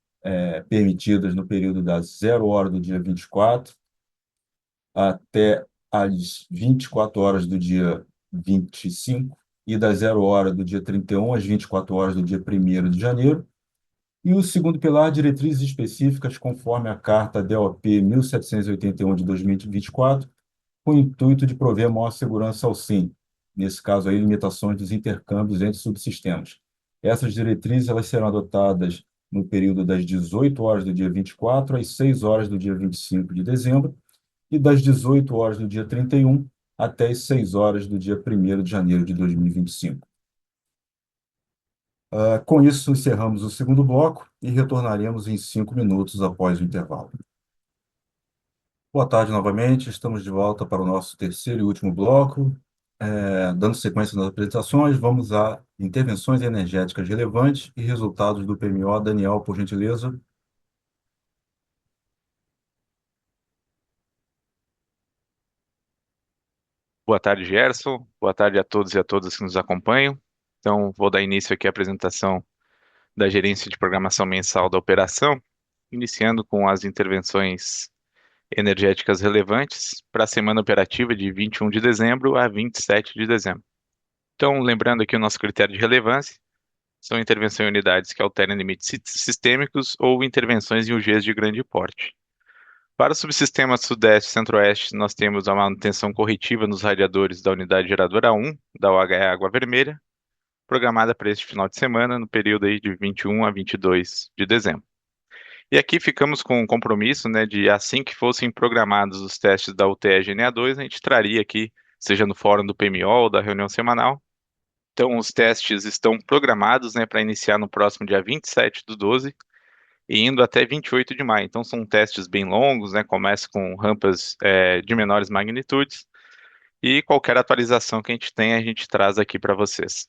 permitidas no período das 0 horas do dia 24 até às 24 horas do dia 25 e das 0 horas do dia 31 às 24 horas do dia 1º de janeiro. E o segundo pilar, diretrizes específicas conforme a Carta DOP 1781 de 2024, com o intuito de prover maior segurança ao SIM, nesse caso aí, limitações dos intercâmbios entre subsistemas. Essas diretrizes elas serão adotadas no período das 18 horas do dia 24 às 6 horas do dia 25 de dezembro, e das 18 horas do dia 31 até as 6 horas do dia 1º de janeiro de 2025. Com isso, encerramos o segundo bloco e retornaremos em 5 minutos após o intervalo. Boa tarde novamente, estamos de volta para o nosso terceiro e último bloco. Dando sequência nas apresentações, vamos a intervenções energéticas relevantes e resultados do PMO. Daniel, por gentileza. Boa tarde, Gerson. Boa tarde a todos e a todas que nos acompanham. Então, vou dar início aqui à apresentação da gerência de programação mensal da operação, iniciando com as intervenções energéticas relevantes para a semana operativa de 21 de dezembro a 27 de dezembro. Então, lembrando aqui o nosso critério de relevância, são intervenções em unidades que alteram limites sistêmicos ou intervenções em UGs de grande porte. Para o subsistema Sudeste e Centro-Oeste, nós temos a manutenção corretiva nos radiadores da unidade geradora 1, da UHE Água Vermelha, programada para este final de semana, no período aí de 21 a 22 de dezembro. E aqui ficamos com um compromisso, né, de assim que fossem programados os testes da UTE GNA2, a gente traria aqui, seja no fórum do PMO ou da reunião semanal. Então, os testes estão programados, né, para iniciar no próximo dia 27/12, e indo até 28 de maio. Então, são testes bem longos, né? Começa com rampas de menores magnitudes, e qualquer atualização que a gente tem, a gente traz aqui para vocês.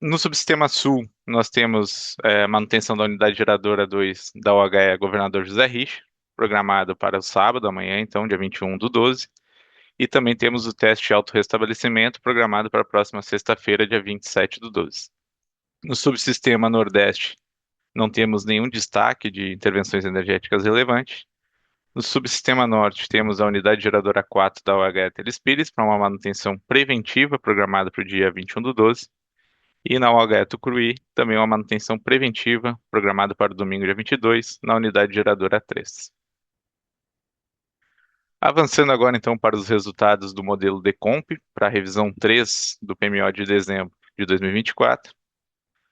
No subsistema Sul, nós temos manutenção da unidade geradora 2 da UHE Governador José Rich, programado para o sábado, amanhã, então, dia 21/12. E também temos o teste de autorrestabelecimento, programado para a próxima sexta-feira, dia 27/12. No subsistema Nordeste, não temos nenhum destaque de intervenções energéticas relevantes. No subsistema Norte, temos a unidade geradora 4 da UHE Telespires para uma manutenção preventiva programada para o dia 21/12. E na UHE Tucuruí, também uma manutenção preventiva programada para o domingo, dia 22, na unidade geradora 3. Avançando agora, então, para os resultados do modelo DECOMP, para a revisão 3 do PMO de dezembro de 2024,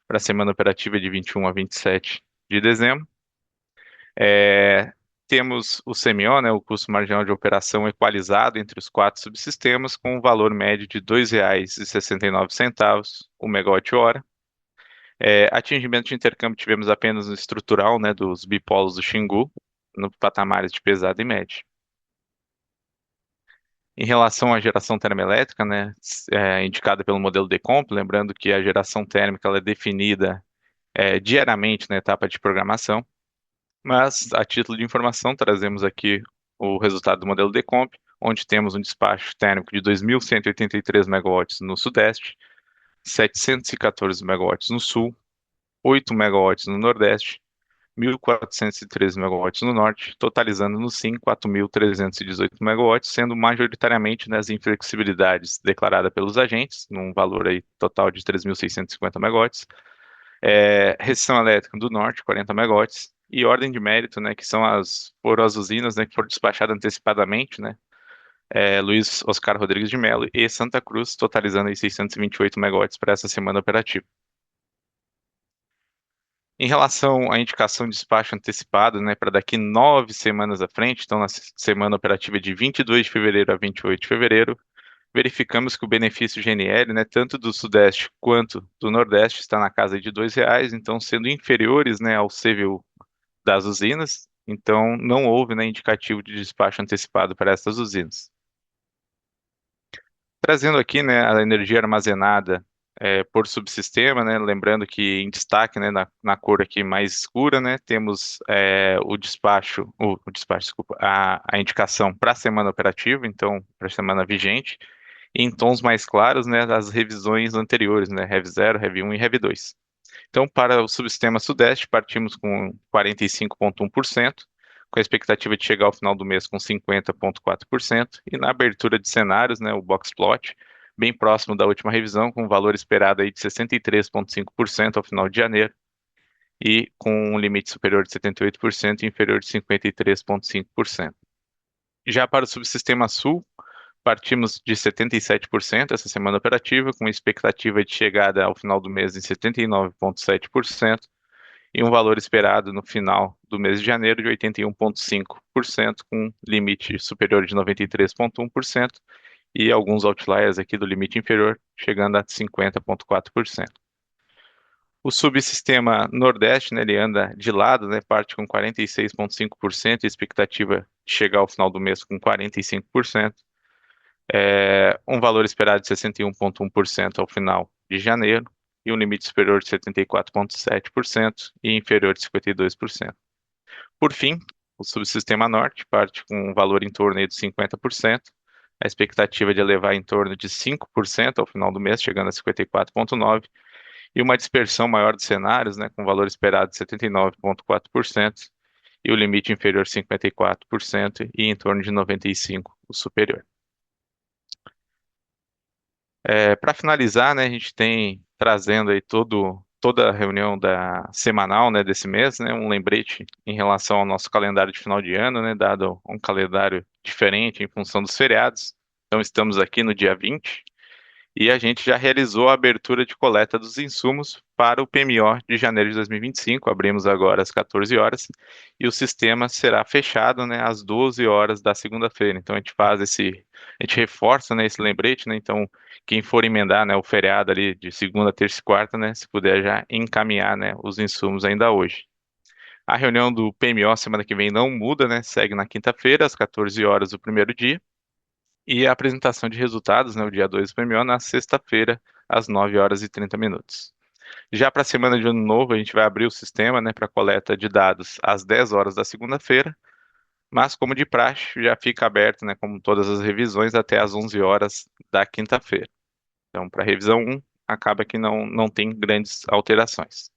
para a semana operativa de 21 a 27 de dezembro. Temos o CMO, né, o custo marginal de operação equalizado entre os 4 subsistemas, com um valor médio de R$ 2,69 o megawatt-hora. Atingimento de intercâmbio tivemos apenas no estrutural, né, dos bipolos do Xingu, no patamares de pesado e médio. Em relação à geração termoelétrica, né, indicada pelo modelo DECOMP, lembrando que a geração térmica ela é definida diariamente na etapa de programação, mas, a título de informação, trazemos aqui o resultado do modelo DECOMP, onde temos um despacho térmico de 2.183 megawatts no Sudeste, 714 megawatts no Sul, 8 megawatts no Nordeste, 1.413 megawatts no norte, totalizando no sim 4.318 megawatts, sendo majoritariamente nas inflexibilidades declaradas pelos agentes, num valor aí total de 3.650 megawatts, restrição elétrica do norte, 40 megawatts, e ordem de mérito, né, que foram as usinas, né, que foram despachadas antecipadamente, né, Luiz Oscar Rodrigues de Mello e Santa Cruz, totalizando aí 628 megawatts para essa semana operativa. Em relação à indicação de despacho antecipado, né, para daqui 9 semanas à frente, então na semana operativa de 22 de fevereiro a 28 de fevereiro, verificamos que o benefício GNL, né, tanto do Sudeste quanto do Nordeste, está na casa de R$ 2, então sendo inferiores, né, ao CVU das usinas, então não houve, né, indicativo de despacho antecipado para essas usinas. Trazendo aqui, né, a energia armazenada por subsistema, né, lembrando que em destaque, né, na cor aqui mais escura, né, temos desculpa, a indicação para a semana operativa, então para a semana vigente, e em tons mais claros, né, as revisões anteriores, né, Rev 0, Rev 1 e Rev 2. Então, para o subsistema Sudeste, partimos com 45,1%, com a expectativa de chegar ao final do mês com 50,4%, e na abertura de cenários, né, o box plot, bem próximo da última revisão, com um valor esperado aí de 63,5% ao final de janeiro, e com um limite superior de 78% e inferior de 53,5%. Já para o subsistema Sul, partimos de 77% essa semana operativa, com expectativa de chegada ao final do mês em 79,7% e um valor esperado no final do mês de janeiro de 81,5%, com limite superior de 93,1% e alguns outliers aqui do limite inferior, chegando a 50,4%. O subsistema Nordeste, né, ele anda de lado, né, parte com 46,5% e expectativa de chegar ao final do mês com 45%. Um valor esperado de 61,1% ao final de janeiro e um limite superior de 74,7% e inferior de 52%. Por fim, o subsistema Norte parte com um valor em torno aí de 50%, a expectativa de elevar em torno de 5% ao final do mês, chegando a 54,9%, e uma dispersão maior de cenários, né, com valor esperado de 79,4% e o limite inferior de 54% e em torno de 95% o superior. Para finalizar, né, a gente tem trazendo aí toda a reunião semanal, né, desse mês, né, um lembrete em relação ao nosso calendário de final de ano, né, dado um calendário diferente em função dos feriados. Então, estamos aqui no dia 20 e a gente já realizou a abertura de coleta dos insumos para o PMO de janeiro de 2025. Abrimos agora às 14 horas e o sistema será fechado, né, às 12 horas da segunda-feira. Então, a gente reforça, né, esse lembrete, né, então quem for emendar, né, o feriado ali de segunda, terça e quarta, né, se puder já encaminhar, né, os insumos ainda hoje. A reunião do PMO semana que vem não muda, né, segue na quinta-feira, às 14 horas do primeiro dia, e a apresentação de resultados, né, o dia 2 do PMO, na sexta-feira, às 9 horas e 30 minutos. Já para a semana de ano novo, a gente vai abrir o sistema, né, para coleta de dados às 10 horas da segunda-feira, mas como de praxe, já fica aberto, né, como todas as revisões, até às 11 horas da quinta-feira. Então, para a revisão 1, acaba que não tem grandes alterações.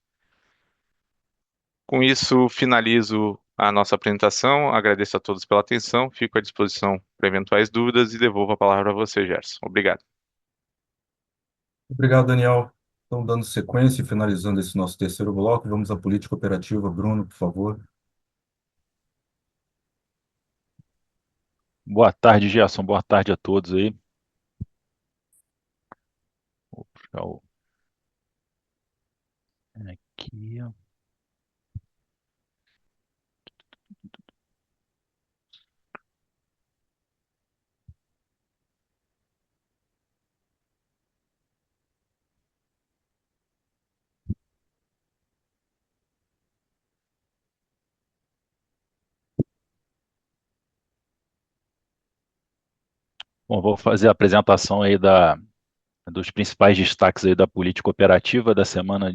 Com isso, finalizo a nossa apresentação. Agradeço a todos pela atenção. Fico à disposição para eventuais dúvidas e devolvo a palavra a você, Gerson. Obrigado. Obrigado, Daniel. Então, dando sequência e finalizando esse nosso terceiro bloco, vamos à política operativa. Bruno, por favor. Boa tarde, Gerson. Boa tarde a todos aí. Vou puxar aqui. Bom, vou fazer a apresentação aí dos principais destaques aí da política operativa da semana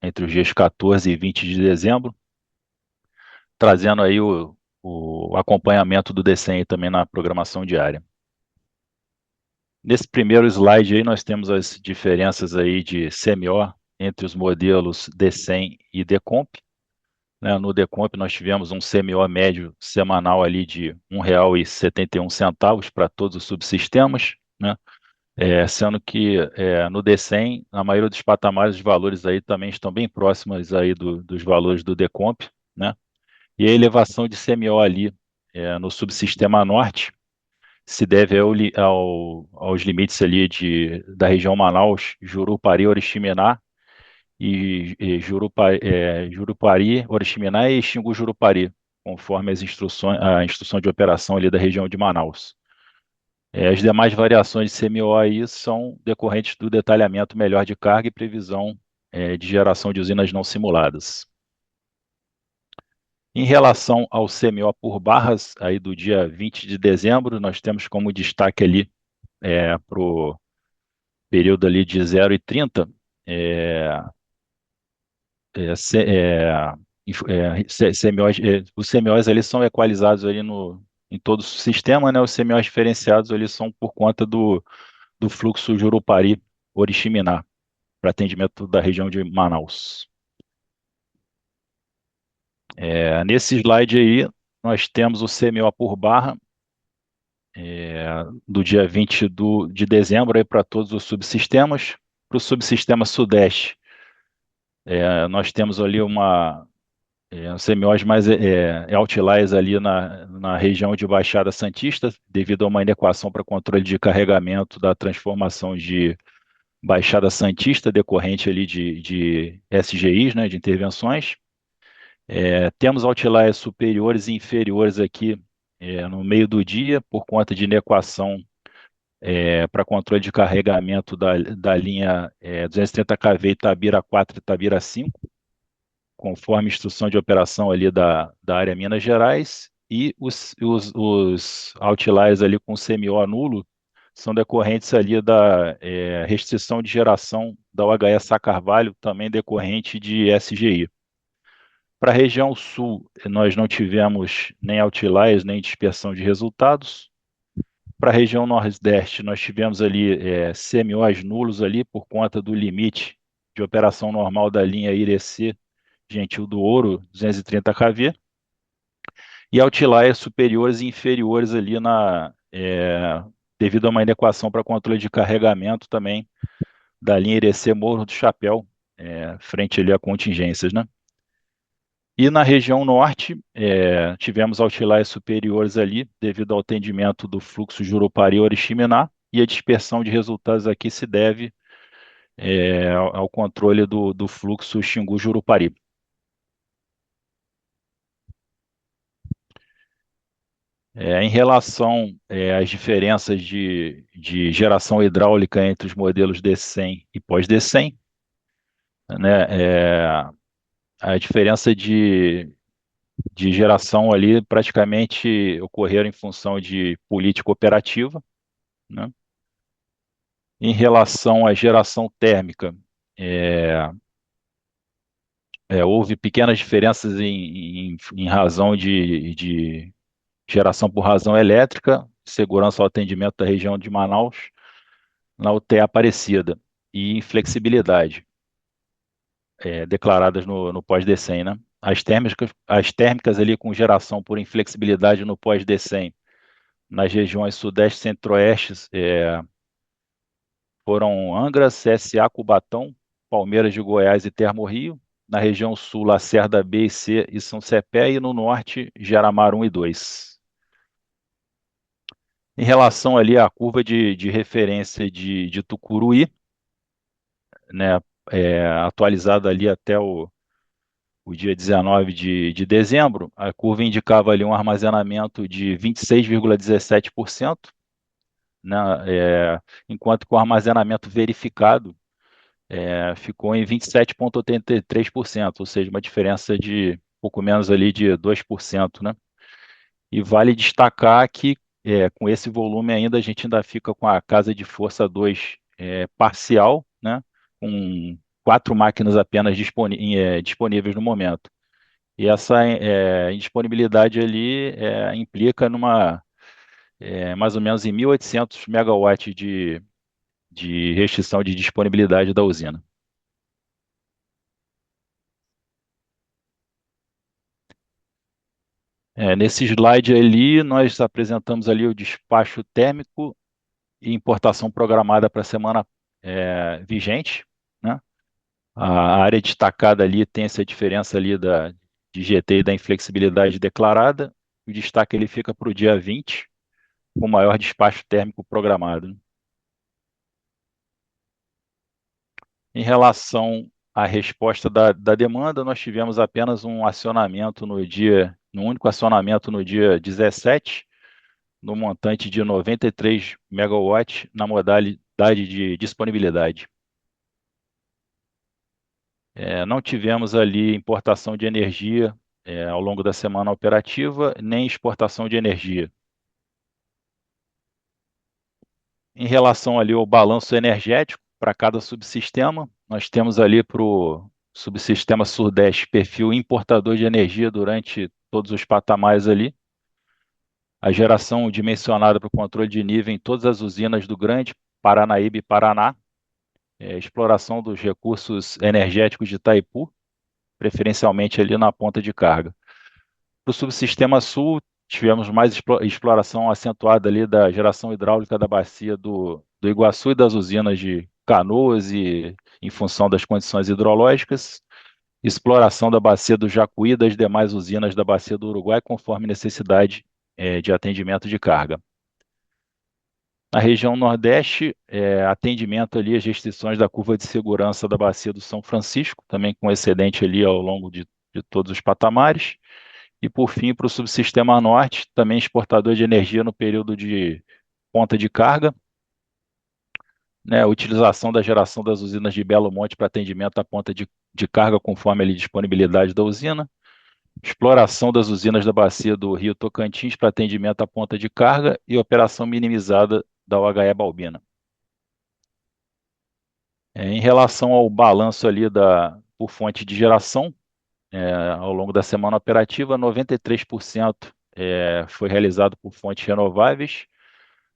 entre os dias 14 e 20 de dezembro, trazendo aí o acompanhamento do DCEM também na programação diária. Nesse primeiro slide aí nós temos as diferenças aí de CMO entre os modelos DCEM e DECOMP. né? No Decomp nós tivemos um CMO médio semanal ali de R$ 1,71 para todos os subsistemas, né? Sendo que no D100, na maioria dos patamares, os valores aí também estão bem próximos aí dos valores do Decomp, né? E a elevação de CMO ali no subsistema norte se deve aos limites ali da região Manaus, Jurupari, Oriximiná e Jurupari, Oriximiná e Xingu Jurupari, conforme a instrução de operação ali da região de Manaus. As demais variações de CMO aí são decorrentes do detalhamento melhor de carga e previsão de geração de usinas não simuladas. Em relação ao CMO por barras, aí do dia 20 de dezembro, nós temos como destaque ali para o período ali de 0 e 30, CMOs, os CMOs ali são equalizados ali em todo o sistema, né? Os CMOs diferenciados ali são por conta do fluxo Jurupari-Oriximiná, para atendimento da região de Manaus. Nesse slide aí, nós temos o CMO por barra, do dia 20 de dezembro para todos os subsistemas. Para o subsistema Sudeste, nós temos ali um CMOs mais outliers ali na região de Baixada Santista, devido a uma inadequação para controle de carregamento da transformação de Baixada Santista, decorrente ali de SGIs, né, de intervenções. Temos outliers superiores e inferiores aqui no meio do dia, por conta de inequação para controle de carregamento da linha 230 kV Itabira 4 e Itabira 5, conforme instrução de operação ali da área Minas Gerais, e os outliers ali com CMO nulo são decorrentes ali da restrição de geração da UHE Sá Carvalho, também decorrente de SGI. Para a região sul, nós não tivemos nem outliers, nem dispersão de resultados. Para a região nordeste, nós tivemos ali CMOs nulos ali por conta do limite de operação normal da linha Irecê Gentil do Ouro, 230 kV, e outliers superiores e inferiores ali devido a uma inadequação para controle de carregamento também da linha Irecê Morro do Chapéu, frente ali a contingências, né? E na região norte, tivemos outliers superiores ali, devido ao atendimento do fluxo Jurupari-Oriximiná, e a dispersão de resultados aqui se deve ao controle do fluxo Xingu-Jurupari. Em relação às diferenças de geração hidráulica entre os modelos D100 e pós-D100, né, a diferença de geração ali praticamente ocorreram em função de política operativa, né? Em relação à geração térmica, houve pequenas diferenças em razão de geração por razão elétrica, segurança ao atendimento da região de Manaus, na UTE Aparecida, e inflexibilidade, declaradas no pós-D100, né? As térmicas ali com geração por inflexibilidade no pós-D100, nas regiões Sudeste e Centro-Oeste, foram Angra, CSA, Cubatão, Palmeiras de Goiás e Termorrio. Na região Sul, Lacerda B e C e São Cepé, e no Norte, Geramar 1 e 2. Em relação ali à curva de referência de Tucuruí, né, atualizada ali até o dia 19 de dezembro, a curva indicava ali um armazenamento de 26,17%, né, enquanto que o armazenamento verificado ficou em 27,83%, ou seja, uma diferença de pouco menos ali de 2%, né? E vale destacar que com esse volume ainda a gente ainda fica com a casa de força 2 parcial, né? Com 4 máquinas apenas disponíveis no momento. E essa indisponibilidade ali implica mais ou menos em 1.800 megawatts de restrição de disponibilidade da usina. Nesse slide ali, nós apresentamos ali o despacho térmico e importação programada para a semana vigente, né? A área destacada ali tem essa diferença ali de GT e da inflexibilidade declarada. O destaque ele fica para o dia 20, com o maior despacho térmico programado. Em relação à resposta da demanda, nós tivemos apenas um acionamento no único acionamento no dia 17, no montante de 93 megawatts na modalidade de disponibilidade. Não tivemos ali importação de energia ao longo da semana operativa, nem exportação de energia. Em relação ali ao balanço energético para cada subsistema, nós temos ali para o subsistema Sudeste perfil importador de energia durante todos os patamares ali. A geração dimensionada para o controle de nível em todas as usinas do Grande, Paranaíba e Paraná. Exploração dos recursos energéticos de Itaipu, preferencialmente ali na ponta de carga. Para o subsistema Sul, tivemos mais exploração acentuada ali da geração hidráulica da bacia do Iguaçu e das usinas de Canoas e em função das condições hidrológicas, exploração da bacia do Jacuí e das demais usinas da bacia do Uruguai, conforme necessidade de atendimento de carga. Na região Nordeste, atendimento ali às restrições da curva de segurança da bacia do São Francisco, também com excedente ali ao longo de todos os patamares. E, por fim, para o subsistema Norte, também exportador de energia no período de ponta de carga, né, utilização da geração das usinas de Belo Monte para atendimento à ponta de carga, conforme a disponibilidade da usina, exploração das usinas da bacia do Rio Tocantins para atendimento à ponta de carga e operação minimizada da OHE Balbina. Em relação ao balanço ali por fonte de geração, ao longo da semana operativa, 93% foi realizado por fontes renováveis.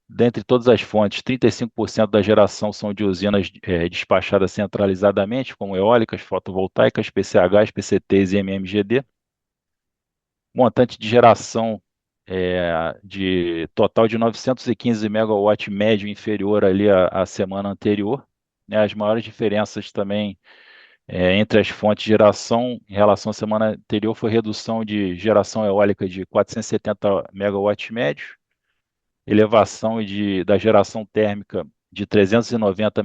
Dentre todas as fontes, 35% da geração são de usinas despachadas centralizadamente, como eólicas, fotovoltaicas, PCHs, PCTs e MMGD. Montante de geração de total de 915 megawatt médio inferior ali à semana anterior. As maiores diferenças também entre as fontes de geração em relação à semana anterior foi redução de geração eólica de 470 megawatts médio, elevação da geração térmica de 390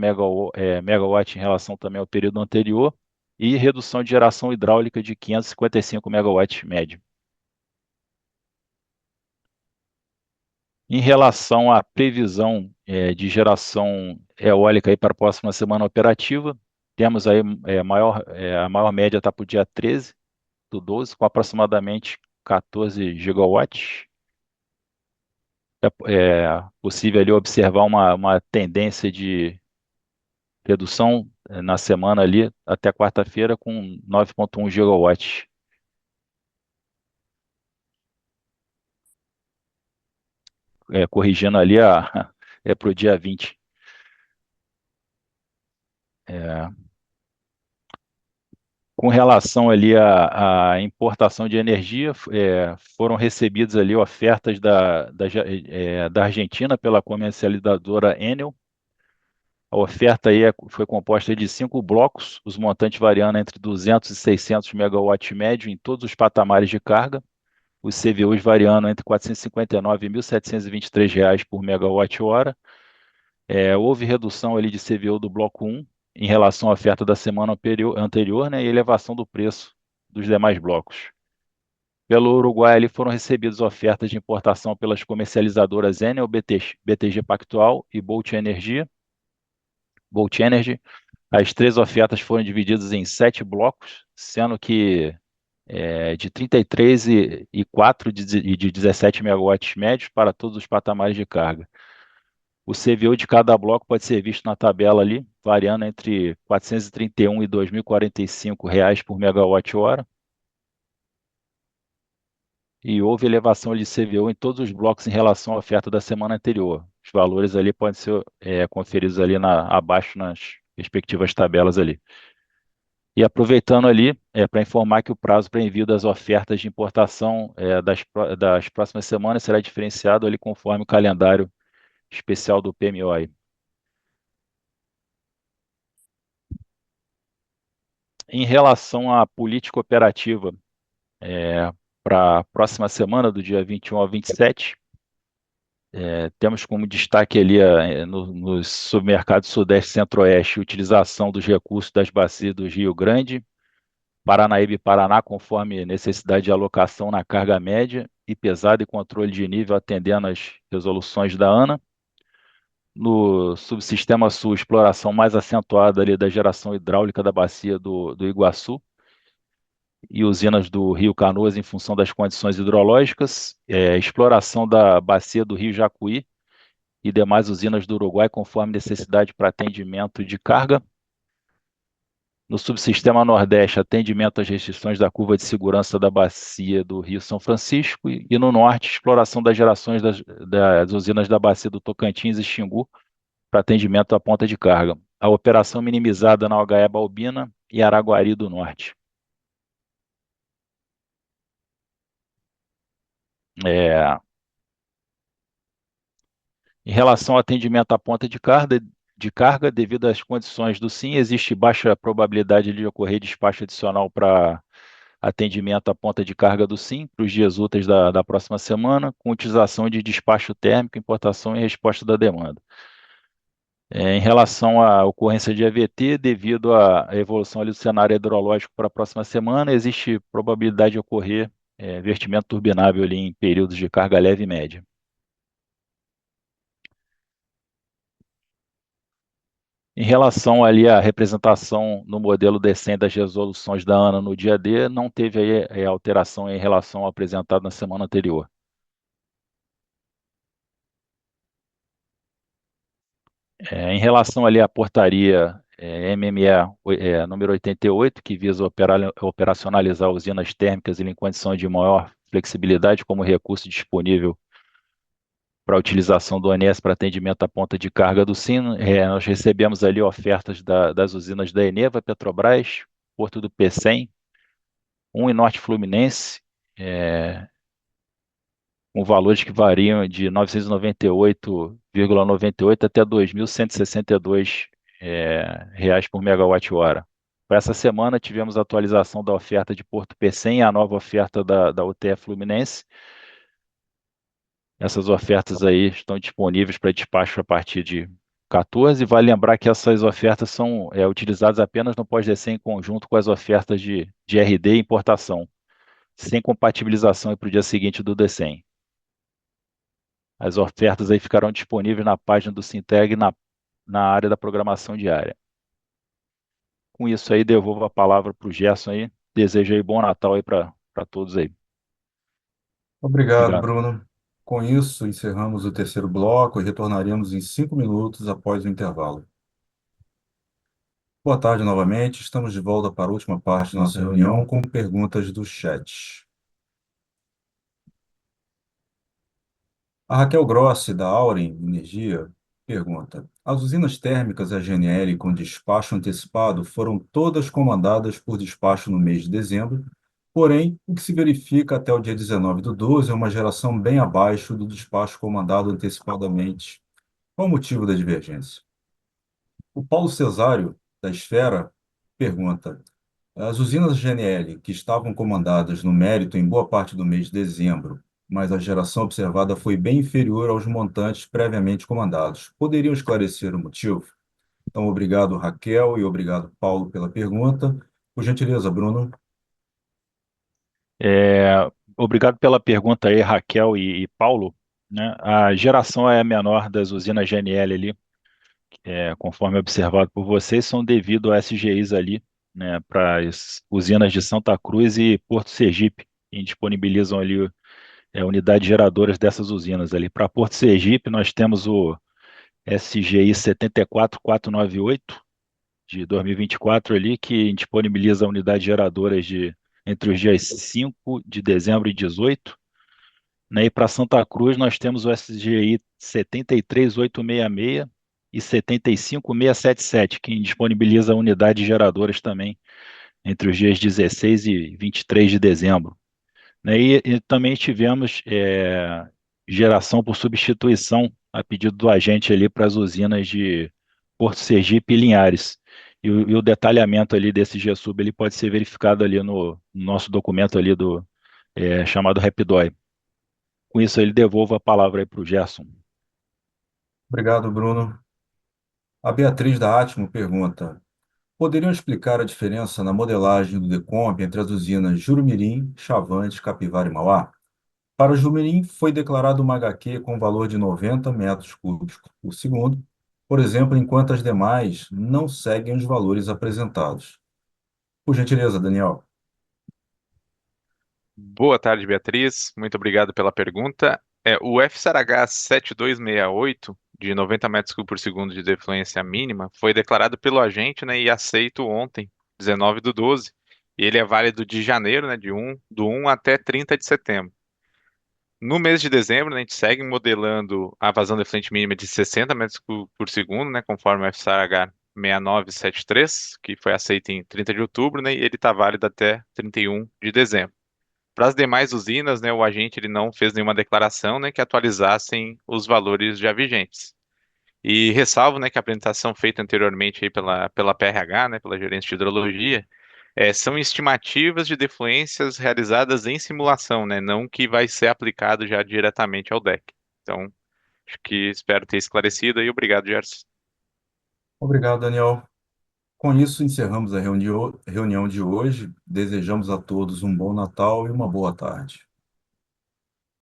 megawatts em relação também ao período anterior e redução de geração hidráulica de 555 megawatts médio. Em relação à previsão de geração eólica aí para a próxima semana operativa, temos aí a maior média está para o dia 13/12, com aproximadamente 14 gigawatts. É possível ali observar uma tendência de redução na semana ali até quarta-feira com 9,1 gigawatts. Corrigindo ali para o dia 20. Com relação ali à importação de energia, foram recebidas ali ofertas da Argentina pela comercializadora Enel. A oferta aí foi composta de 5 blocos, os montantes variando entre 200 e 600 megawatts médio em todos os patamares de carga, os CVUs variando entre R$ 459 e R$ 1.723 por megawatt-hora. Houve redução ali de CVU do bloco 1 em relação à oferta da semana anterior, né, e elevação do preço dos demais blocos. Pelo Uruguai, ali foram recebidas ofertas de importação pelas comercializadoras Enel, BTG Pactual e Bolt Energy. As 3 ofertas foram divididas em 7 blocos, sendo que de 33 e 4 de 17 megawatts médios para todos os patamares de carga. O CVU de cada bloco pode ser visto na tabela ali, variando entre R$ 431 e R$ 2.045 por megawatt-hora. E houve elevação de CVU em todos os blocos em relação à oferta da semana anterior. Os valores ali podem ser conferidos ali abaixo nas respectivas tabelas ali. E aproveitando ali, para informar que o prazo para envio das ofertas de importação das próximas semanas será diferenciado ali conforme o calendário especial do PMO. Em relação à política operativa, para a próxima semana, do dia 21 ao 27, temos como destaque ali nos submercados Sudeste e Centro-Oeste, utilização dos recursos das bacias do Rio Grande, Paranaíba e Paraná, conforme necessidade de alocação na carga média e pesada e controle de nível, atendendo às resoluções da ANA. No subsistema Sul, exploração mais acentuada ali da geração hidráulica da bacia do Iguaçu e usinas do Rio Canoas em função das condições hidrológicas, exploração da bacia do Rio Jacuí e demais usinas do Uruguai, conforme necessidade para atendimento de carga. No subsistema Nordeste, atendimento às restrições da curva de segurança da bacia do Rio São Francisco e no Norte, exploração das gerações das usinas da bacia do Tocantins e Xingu para atendimento à ponta de carga. A operação minimizada na OHE Balbina e Araguari do Norte. Em relação ao atendimento à ponta de carga, devido às condições do SIM, existe baixa probabilidade de ocorrer despacho adicional para atendimento à ponta de carga do SIM para os dias úteis da próxima semana, com utilização de despacho térmico, importação e resposta da demanda. Em relação à ocorrência de AVT, devido à evolução ali do cenário hidrológico para a próxima semana, existe probabilidade de ocorrer vertimento turbinável ali em períodos de carga leve e média. Em relação ali à representação no modelo D100 das resoluções da ANA no dia D, não teve aí alteração em relação ao apresentado na semana anterior. Em relação ali à portaria MME número 88, que visa operacionalizar usinas térmicas em condição de maior flexibilidade como recurso disponível para a utilização do ANS para atendimento à ponta de carga do SIM, nós recebemos ali ofertas das usinas da Eneva, Petrobras, Porto do Pecém, e Norte Fluminense, com valores que variam de R$ 998,98 até R$ 2.162 reais por megawatt-hora. Para essa semana, tivemos a atualização da oferta de Porto Pecém e a nova oferta da UTE Fluminense. Essas ofertas aí estão disponíveis para despacho a partir de 14. Vale lembrar que essas ofertas são utilizadas apenas no pós-DC em conjunto com as ofertas de RD e importação, sem compatibilização para o dia seguinte do DCEM. As ofertas aí ficarão disponíveis na página do Sinteg na área da programação diária. Com isso aí, devolvo a palavra para o Gerson aí. Desejo aí bom Natal aí para todos aí. Obrigado, Obrigado. Bruno. Com isso, encerramos o terceiro bloco e retornaremos em 5 minutos após o intervalo. Boa tarde novamente. Estamos de volta para a última parte da nossa reunião com perguntas do chat. A Raquel Grossi, da Auren Energia, pergunta: as usinas térmicas da GNL com despacho antecipado foram todas comandadas por despacho no mês de dezembro, porém, o que se verifica até o dia 19/12 é uma geração bem abaixo do despacho comandado antecipadamente. Qual o motivo da divergência? O Paulo Cesário, da Esfera, pergunta: as usinas GNL, que estavam comandadas no mérito em boa parte do mês de dezembro, mas a geração observada foi bem inferior aos montantes previamente comandados, poderiam esclarecer o motivo? Então, obrigado, Raquel, e obrigado, Paulo, pela pergunta. Por gentileza, Bruno. Obrigado pela pergunta aí, Raquel e Paulo, né? A geração é menor das usinas GNL ali, conforme observado por vocês, são devido a SGIs ali, né, para as usinas de Santa Cruz e Porto Sergipe, que disponibilizam ali unidades geradoras dessas usinas ali. Para Porto Sergipe, nós temos o SGI 74498 de 2024 ali, que disponibiliza unidades geradoras entre os dias 5 de dezembro e 18. Né, e para Santa Cruz, nós temos o SGI 73866 e 75677, que disponibiliza unidades geradoras também entre os dias 16 e 23 de dezembro. Né? E também tivemos geração por substituição a pedido do agente ali para as usinas de Porto Sergipe e Linhares. E o detalhamento ali desse GSUB ele pode ser verificado ali no nosso documento ali chamado Rapidói. Com isso, ele devolvo a palavra aí para o Gerson. Obrigado, Bruno. A Beatriz da Atmo pergunta: poderiam explicar a diferença na modelagem do Decomp entre as usinas Jurumirim, Chavante, Capivara e Mauá? Para Jurumirim, foi declarado uma HQ com valor de 90 metros cúbicos por segundo, por exemplo, enquanto as demais não seguem os valores apresentados. Por gentileza, Daniel. Boa tarde, Beatriz. Muito obrigado pela pergunta. O FSARH 7268, de 90 metros cúbicos por segundo de defluência mínima, foi declarado pelo agente, né, e aceito ontem, 19/12, e ele é válido de janeiro, né, do 1 até 30 de setembro. No mês de dezembro, né, a gente segue modelando a vazão defluente mínima de 60 metros cúbicos por segundo, né, conforme o FSARH 6973, que foi aceito em 30 de outubro, né, e ele está válido até 31 de dezembro. Para as demais usinas, né, o agente ele não fez nenhuma declaração, né, que atualizassem os valores já vigentes. E ressalvo, né, que a apresentação feita anteriormente aí pela PRH, né, pela Gerência de Hidrologia, são estimativas de defluências realizadas em simulação, né, não que vai ser aplicado já diretamente ao DEC. Então, acho que espero ter esclarecido aí. Obrigado, Gerson. Obrigado, Daniel. Com isso, encerramos a reunião de hoje. Desejamos a todos um bom Natal e uma boa tarde.